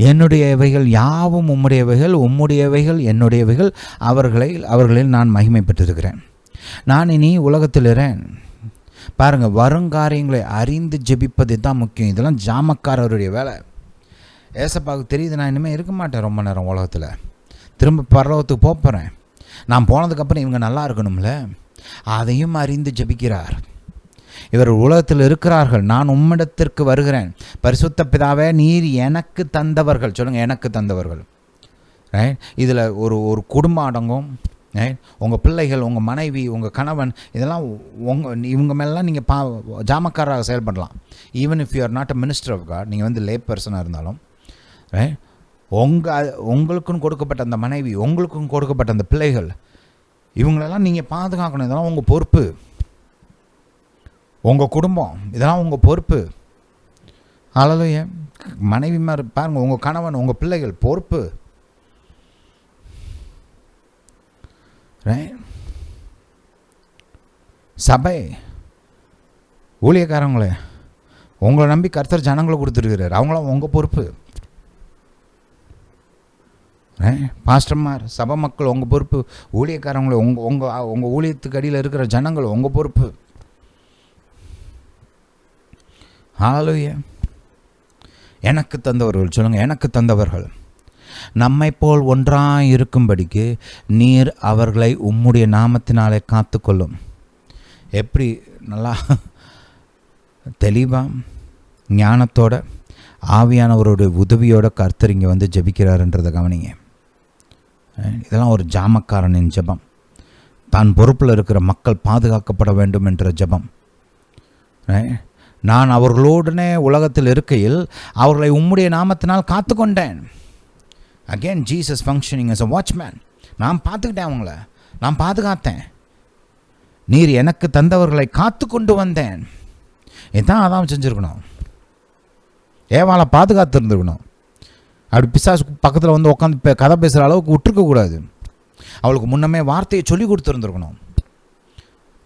என்னுடையவைகள் யாவும் உம்முடையவைகள் என்னுடையவைகள், அவர்களில் நான் மகிமை பெற்றிருக்கிறேன். நான் இனி உலகத்தில் இருக்கிறேன். பாருங்கள், வருங்காரியங்களை அறிந்து ஜெபிப்பது தான் முக்கியம். இதெல்லாம் ஜாமக்காரருடைய வேலை. ஏசப்பாவுக்கு தெரியுது, நான் இனிமேல் இருக்க மாட்டேன் ரொம்ப நேரம் உலகத்தில், திரும்ப பரலோகத்துக்கு போகிறேன். நான் போனதுக்கப்புறம் இவங்க நல்லா இருக்கணும்ல, அதையும் அறிந்து ஜெபிக்கிறார். இவர் உலகத்தில் இருக்கிறார்கள், நான் உம்மிடத்திற்கு வருகிறேன். பரிசுத்த பிதாவே, நீர் எனக்கு தந்தவர்கள். சொல்லுங்கள், எனக்கு தந்தவர்கள். ரைட்? இதில் ஒரு குடும்பம் அடங்கும். ரைட்? உங்கள் பிள்ளைகள், உங்கள் மனைவி, உங்கள் கணவன், இதெல்லாம் இவங்க மேலாம் நீங்கள் ஜாமக்காராக செயல்படலாம். Even if you are not a minister of God, நீங்கள் வந்து லே பர்சனாக இருந்தாலும். ரைட்? உங்களுக்குன்னு கொடுக்கப்பட்ட அந்த மனைவி, உங்களுக்கும் கொடுக்கப்பட்ட அந்த பிள்ளைகள், இவங்களெல்லாம் நீங்கள் பாதுகாக்கணும். இதெல்லாம் உங்கள் பொறுப்பு. உங்கள் குடும்பம், இதெல்லாம் உங்கள் பொறுப்பு. ஹல்லேலூயா. மனைவி மாதிரி பாருங்கள், உங்கள் கணவன், உங்கள் பிள்ளைகள் பொறுப்பு. சபை ஊழியக்காரங்களே, உங்களை நம்பி கர்த்தர் ஜனங்களை கொடுத்துருக்கிறார். அவங்களாம் உங்கள் பொறுப்பு. பாஸ்டர்மார், சபை மக்கள் உங்கள் பொறுப்பு. ஊழியக்காரங்களே, உங்கள் ஊழியத்துக்கு அடியில் இருக்கிற ஜனங்கள் உங்கள் பொறுப்பு. ஹல்லேலூயா. எனக்கு தந்தவர்கள். சொல்லுங்கள், எனக்கு தந்தவர்கள். நம்மை போல் ஒன்றாய் இருக்கும்படிக்கு நீர் அவர்களை உம்முடைய நாமத்தினாலே காத்துக்கொள்ளும். எப்படி நல்லா தெளிவாக ஞானத்தோட ஆவியானவருடைய உதவியோட கர்த்தர் இங்கே வந்து ஜெபிக்கிறாருன்றதை கவனிங்க. இதெல்லாம் ஒரு ஜாமக்காரனின் ஜெபம். தான் பொறுப்பில் இருக்கிற மக்கள் பாதுகாக்கப்பட வேண்டும் என்ற ஜெபம். நான் அவர்களோடனே உலகத்தில் இருக்கையில் அவர்களை உம்முடைய நாமத்தினால் காத்து கொண்டேன். Again Jesus functioning as a watchman. நான் பார்த்துக்கிட்டேன், அவங்கள நான் பாதுகாத்தேன். நீர் எனக்கு தந்தவர்களை காத்து கொண்டு வந்தேன். இதுதான் அதான் செஞ்சுருக்கணும். ஏவாளை பாதுகாத்து இருந்துருக்கணும். அப்படி பிசாசு பக்கத்தில் வந்து உட்காந்து கதை பேசுகிற அளவுக்கு விட்டுருக்கக்கூடாது. அவளுக்கு முன்னமே வார்த்தையை சொல்லி கொடுத்துருந்துருக்கணும்.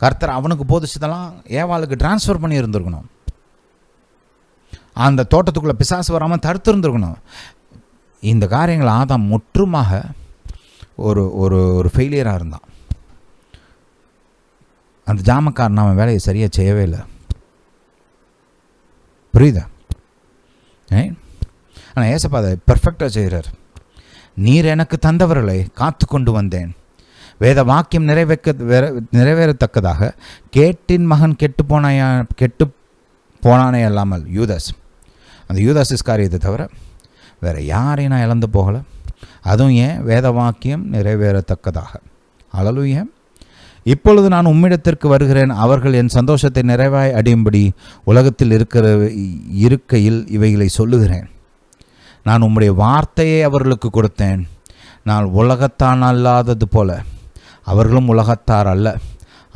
கர்த்தர் அவனுக்கு போதிச்சதெல்லாம் ஏவாளுக்கு டிரான்ஸ்ஃபர் பண்ணி இருந்திருக்கணும். அந்த தோட்டத்துக்குள்ளே பிசாசு வராமல் தடுத்துருந்துருக்கணும். இந்த காரியங்கள் ஆதாம் முற்றுமாக ஒரு ஃபெயிலியராக இருந்தான். அந்த ஜாமக்காரன் அவன் வேலையை சரியாக செய்யவே இல்லை. புரியுதா? ஆனால் ஏசப்பா அதை பெர்ஃபெக்டாக செய்கிறார். நீர் எனக்கு தந்தவர்களை காத்து கொண்டு வந்தேன். வேத வாக்கியம் நிறைவேறத்தக்கதாக கேட்டின் மகன் கெட்டு போனானே அல்லாமல் யூதாஸ், அந்த யூதாஸ் இஸ்காரியத்தை தவிர வேறு யாரையும் நான் இழந்து போகலை. அதுவும் ஏன்? வேத வாக்கியம் நிறைவேறத்தக்கதாக. அல்லேலூயா. இப்பொழுது நான் உம்மிடத்திற்கு வருகிறேன். அவர்கள் என் சந்தோஷத்தை நிறைவாய் அடையும்படி உலகத்தில் இருக்கையில் இவைகளை சொல்லுகிறேன். நான் உம்முடைய வார்த்தையை அவர்களுக்கு கொடுத்தேன். நான் உலகத்தான் அல்லாதது போல அவர்களும் உலகத்தார் அல்ல,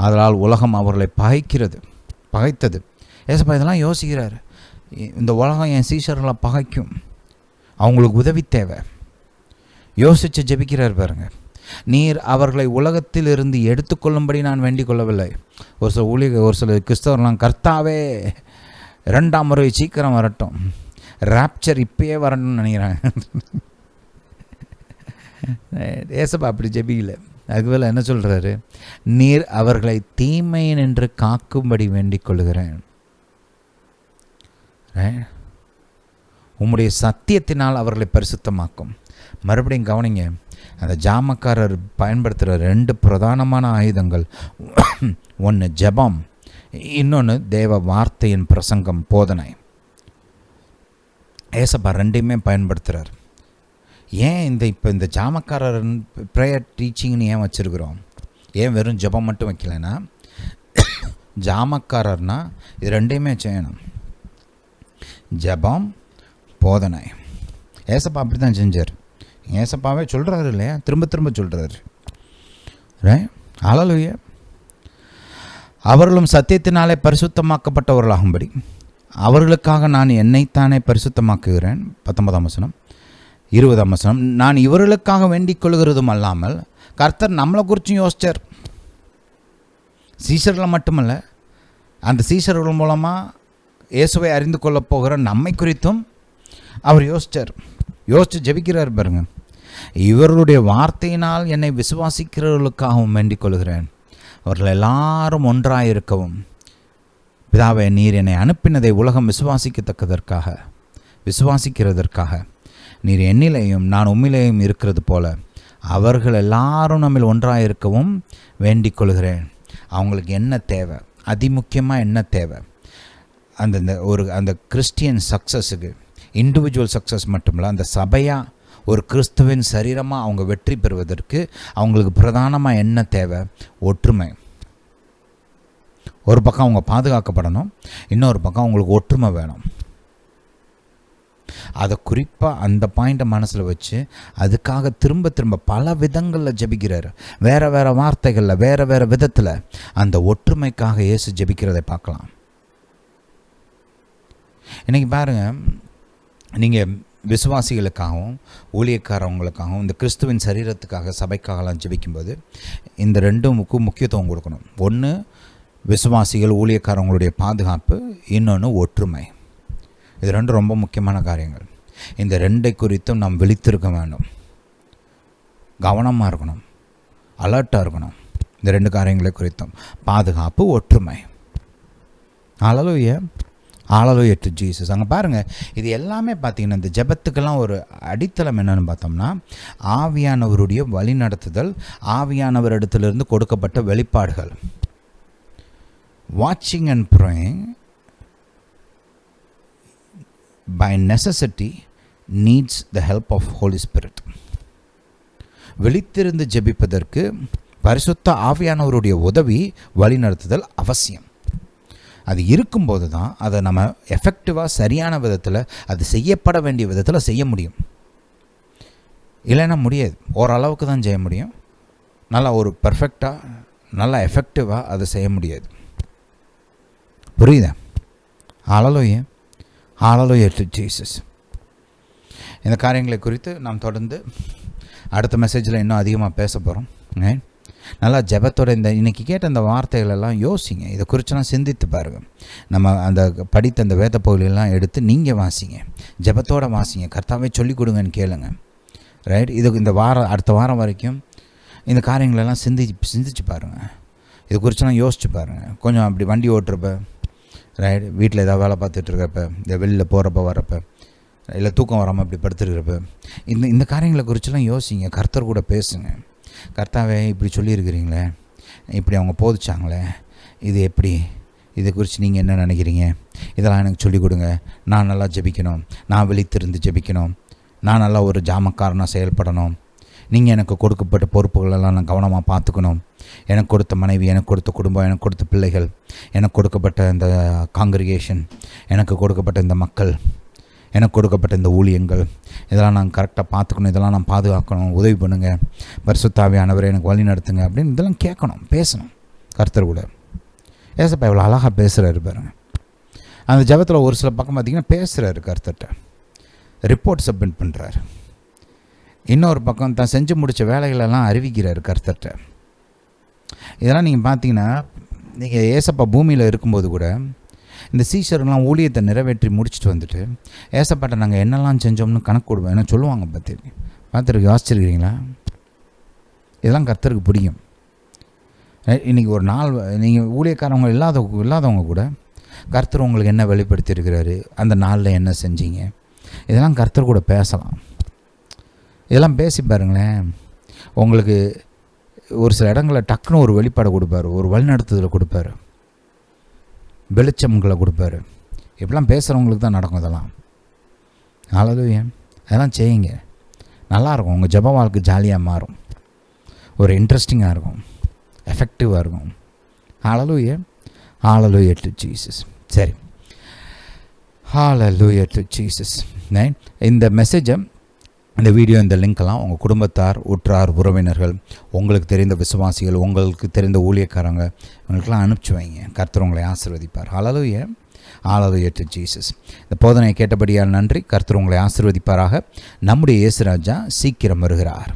அதனால் உலகம் அவர்களை பகைத்தது. ஏசப்பா இதெல்லாம் யோசிக்கிறார். இந்த உலகம் என் சீஷர்களை பகைக்கும், அவங்களுக்கு உதவி தேவை. யோசித்து ஜெபிக்கிறார் பாருங்க. நீர் அவர்களை உலகத்தில் இருந்து எடுத்துக்கொள்ளும்படி நான் வேண்டிக் கொள்ளவில்லை. ஒரு சில கிறிஸ்தவர்களாம், கர்த்தாவே 2ஆம் முறை சீக்கிரம் வரட்டும், ராப்சர் இப்பயே வரணும்னு நினைக்கிறாங்க. ஏசப்பா அப்படி ஜெபிக்கல. அதுவேளை என்ன சொல்கிறாரு? நீர் அவர்களை தீமை நின்று காக்கும்படி வேண்டிக் கொள்ளுகிறேன். உம்முடைய சத்தியத்தினால் அவர்களை பரிசுத்தமாக்கும். மறுபடியும் கவனிங்க, அந்த ஜாமக்காரர் பயன்படுத்துகிற 2 பிரதானமான ஆயுதங்கள், ஒன்று ஜெபம், இன்னொன்று தேவ வார்த்தையின் பிரசங்கம், போதனை. ஏசப்பா 2யுமே பயன்படுத்துகிறார். ஏன் இந்த ஜாமக்காரர் ப்ரேயர் டீச்சிங்னு ஏன் வச்சுருக்குறோம்? ஏன் வெறும் ஜெபம் மட்டும் வைக்கலைன்னா, ஜாமக்காரர்னா இது 2யுமே செய்யணும். ஜெபம், போதனை. ஏசப்பா அப்படி தான் செஞ்சார். ஏசப்பாவே சொல்கிறாரு இல்லையா, திரும்ப திரும்ப சொல்கிறாரு. அல்லேலூயா. அவர்களும் சத்தியத்தினாலே பரிசுத்தமாக்கப்பட்டவர்களாகும்படி அவர்களுக்காக நான் என்னைத்தானே பரிசுத்தமாக்குகிறேன். 19ஆம் வசனம், 20ஆம் வசனம். நான் இவர்களுக்காக வேண்டிக் கொள்கிறதும் அல்லாமல் கர்த்தர் நம்மளை குறிச்சும் யோசிச்சார். சீஷர்களை மட்டுமல்ல, அந்த சீஷர்கள் மூலமாக இயேசுவை அறிந்து கொள்ளப் போகிற நம்மை குறித்தும் அவர் யோசித்து ஜெபிக்கிறார் பாருங்க. இவர்களுடைய வார்த்தையினால் என்னை விசுவாசிக்கிறவர்களுக்காகவும் வேண்டிக் கொள்கிறேன். அவர்கள் எல்லாரும் ஒன்றாயிருக்கவும் பிதாவே, நீர் என்னை அனுப்பினதை உலகம் விசுவாசிக்கிறதற்காக நீர் என்னிலேயும் நான் உம்மிலேயும் இருக்கிறது போல அவர்கள் எல்லாரும் நம்மில் ஒன்றாயிருக்கவும் வேண்டிக் கொள்கிறேன். அவங்களுக்கு என்ன தேவை? அதிமுக்கியமாக என்ன தேவை? அந்த கிறிஸ்டியன் சக்ஸஸுக்கு, இண்டிவிஜுவல் சக்ஸஸ் மட்டுமில்ல, அந்த சபையாக ஒரு கிறிஸ்துவின் சரீரமாக அவங்க வெற்றி பெறுவதற்கு அவங்களுக்கு பிரதானமாக என்ன தேவை? ஒற்றுமை. ஒரு பக்கம் அவங்க பாதுகாக்கப்படணும், இன்னொரு பக்கம் அவங்களுக்கு ஒற்றுமை வேணும். அதை குறிப்பாக அந்த பாயிண்ட்டை மனசில் வச்சு அதுக்காக திரும்ப திரும்ப பல விதங்களில் ஜெபிக்கிறார். வேறு வேறு வார்த்தைகளில், வேறு வேறு விதத்தில் அந்த ஒற்றுமைக்காக இயேசு ஜெபிக்கிறதை பார்க்கலாம். இன்றைக்கி பாருங்கள், நீங்கள் விசுவாசிகளுக்காகவும் ஊழியக்காரவங்களுக்காகவும் இந்த கிறிஸ்துவின் சரீரத்துக்காக சபைக்காகலாம் ஜெபிக்கும்போது இந்த 2க்கும் முக்கியத்துவம் கொடுக்கணும். ஒன்று விசுவாசிகள் ஊழியக்காரவங்களுடைய பாதுகாப்பு, இன்னொன்று ஒற்றுமை. இது 2 ரொம்ப முக்கியமான காரியங்கள். இந்த 2 குறித்தும் நாம் விழித்திருக்க வேண்டும், கவனமாக இருக்கணும், அலர்ட்டாக இருக்கணும். இந்த 2 காரியங்களை குறித்தும் பாதுகாப்பு, ஒற்றுமை. அல்லேலூயா. Hallelujah to Jesus. அங்கே பாருங்கள், இது எல்லாமே பார்த்தீங்கன்னா இந்த ஜெபத்துக்கெல்லாம் ஒரு அடித்தளம் என்னென்னு பார்த்தோம்னா, ஆவியானவருடைய வழிநடத்துதல், ஆவியானவரிடத்திலிருந்து கொடுக்கப்பட்ட வெளிப்பாடுகள். வாட்சிங் and praying by necessity needs the help of Holy Spirit. விழித்திருந்து ஜெபிப்பதற்கு பரிசுத்த ஆவியானவருடைய உதவி, வழிநடத்துதல் அவசியம். அது இருக்கும்போது தான் அதை நம்ம எஃபெக்டிவாக சரியான விதத்தில், அது செய்யப்பட வேண்டிய விதத்தில் செய்ய முடியும். இல்லைன்னா முடியாது. ஓரளவுக்கு தான் செய்ய முடியும். நல்லா ஒரு பர்ஃபெக்டாக, நல்லா எஃபெக்டிவாக அதை செய்ய முடியாது. புரியுதா? ஹல்லேலூயா. Hallelujah to Jesus. இந்த காரியங்களை குறித்து நாம் தொடர்ந்து அடுத்த மெசேஜில் இன்னும் அதிகமாக பேச போகிறோம். நல்லா ஜெபத்தோட இன்றைக்கி கேட்ட அந்த வார்த்தைகளெல்லாம் யோசிங்க. இதை குறிச்செல்லாம் சிந்தித்து பாருங்கள். நம்ம அந்த படித்த அந்த வேத பகுதியெல்லாம் எடுத்து நீங்கள் வாசிங்க, ஜெபத்தோடு வாசிங்க. கர்த்தாவே சொல்லிக் கொடுங்கன்னு கேளுங்க. ரைட்? இது இந்த வாரம், அடுத்த வாரம் வரைக்கும் இந்த காரியங்களெல்லாம் சிந்திச்சு பாருங்கள். இது குறிச்செல்லாம் யோசிச்சு பாருங்கள். கொஞ்சம் அப்படி வண்டி ஓட்டுறப்ப, ரைட், வீட்டில் ஏதாவது வேலை பார்த்துட்ருக்கப்ப, இந்த வெளியில் போகிறப்ப வரப்போ, இல்லை தூக்கம் வராமல் இப்படி படுத்துருக்கிறப்ப இந்த காரியங்களை குறிச்செல்லாம் யோசிங்க. கர்த்தர் கூட பேசுங்க. கர்த்தாவே இப்படி சொல்லியிருக்கிறீங்களே, இப்படி அவங்க போதிச்சாங்களே, இது எப்படி, இதை குறித்து நீங்கள் என்ன நினைக்கிறீங்க, இதெல்லாம் எனக்கு சொல்லிக் கொடுங்க. நான் நல்லா ஜெபிக்கணும், நான் விழித்திருந்து ஜெபிக்கணும், நான் நல்லா ஒரு ஜாமக்காரனாக செயல்படணும், நீங்கள் எனக்கு கொடுக்கப்பட்ட பொறுப்புகளெல்லாம் நான் கவனமாக பார்த்துக்கணும், எனக்கு கொடுத்த மனைவி, எனக்கு கொடுத்த குடும்பம், எனக்கு கொடுத்த பிள்ளைகள், எனக்கு கொடுக்கப்பட்ட இந்த காங்கிரிகேஷன், எனக்கு கொடுக்கப்பட்ட இந்த மக்கள், எனக்கு கொடுக்கப்பட்ட இந்த ஊழியங்கள், இதெல்லாம் நான் கரெக்டாக பார்த்துக்கணும், இதெல்லாம் நான் பாதுகாக்கணும், உதவி பண்ணுங்கள், பரிசுத்த ஆவியானவரே எனக்கு வழி நடத்துங்க அப்படின்னு இதெல்லாம் கேட்கணும், பேசணும் கர்த்தர் கூட. ஏசப்பா இவ்வளோ அழகாக பேசுகிறாரு பாருங்க. அந்த ஜெபத்தில் ஒரு சில பக்கம் பார்த்திங்கன்னா பேசுகிறாரு கர்த்தர்கிட்ட, ரிப்போர்ட் சப்மிட் பண்ணுறாரு. இன்னொரு பக்கம் தான் செஞ்சு முடித்த வேலைகளெல்லாம் அறிவிக்கிறார் கர்த்தர்கிட்ட. இதெல்லாம் நீங்கள் பார்த்தீங்கன்னா, நீங்கள் ஏசப்பா பூமியில் இருக்கும்போது கூட இந்த சீஷர்லாம் ஊழியத்தை நிறைவேற்றி முடிச்சுட்டு வந்துட்டு ஏசப்பாட்ட நாங்கள் என்னெல்லாம் செஞ்சோம்னு கணக்கு கொடுவோம் என்ன சொல்லுவாங்க. பார்த்துருக்கு யோசிச்சிருக்கிறீங்களா? இதெல்லாம் கர்த்தருக்கு பிடிக்கும். இன்றைக்கி ஒரு நாள் நீங்கள் ஊழியக்காரவங்க இல்லாதவங்க கூட கர்த்தர் உங்களுக்கு என்ன வெளிப்படுத்தியிருக்கிறாரு, அந்த நாளில் என்ன செஞ்சீங்க, இதெல்லாம் கர்த்தர் கூட பேசலாம். இதெல்லாம் பேசி பாருங்களேன். உங்களுக்கு ஒரு சில இடங்களில் டக்குன்னு ஒரு வெளிப்பாடு கொடுப்பார், ஒரு வழிநடத்துதலை கொடுப்பார், வெளிச்சம்களை கொடுப்பார். இப்படிலாம் பேசுகிறவங்களுக்கு தான் நடக்கும் இதெல்லாம். ஹல்லேலூயா. அதெல்லாம் செய்யுங்க, நல்லாயிருக்கும். உங்கள் ஜெப வாழ்க்கை ஜாலியாக மாறும், ஒரு இன்ட்ரெஸ்டிங்காக இருக்கும், எஃபெக்டிவாக இருக்கும். ஹல்லேலூயா. Hallelujah to Jesus. சரி, ஹல்லேலூயா டு ஜீசஸ். இந்த மெசேஜை, இந்த வீடியோ, இந்த லிங்க்கெல்லாம் உங்கள் குடும்பத்தார், உற்றார், உறவினர்கள், உங்களுக்கு தெரிந்த விசுவாசிகள், உங்களுக்கு தெரிந்த ஊழியக்காரங்க, இவங்களுக்கெல்லாம் அனுப்பிச்சி வைங்க. கர்த்தர் உங்களை ஆசீர்வதிப்பார். ஹல்லேலூயா. Hallelujah to Jesus. இந்த போதனையை கேட்டபடியால் நன்றி. கர்த்தர் உங்களை ஆசீர்வதிப்பாராக. நம்முடைய இயேசு ராஜா சீக்கிரம் வருகிறார்.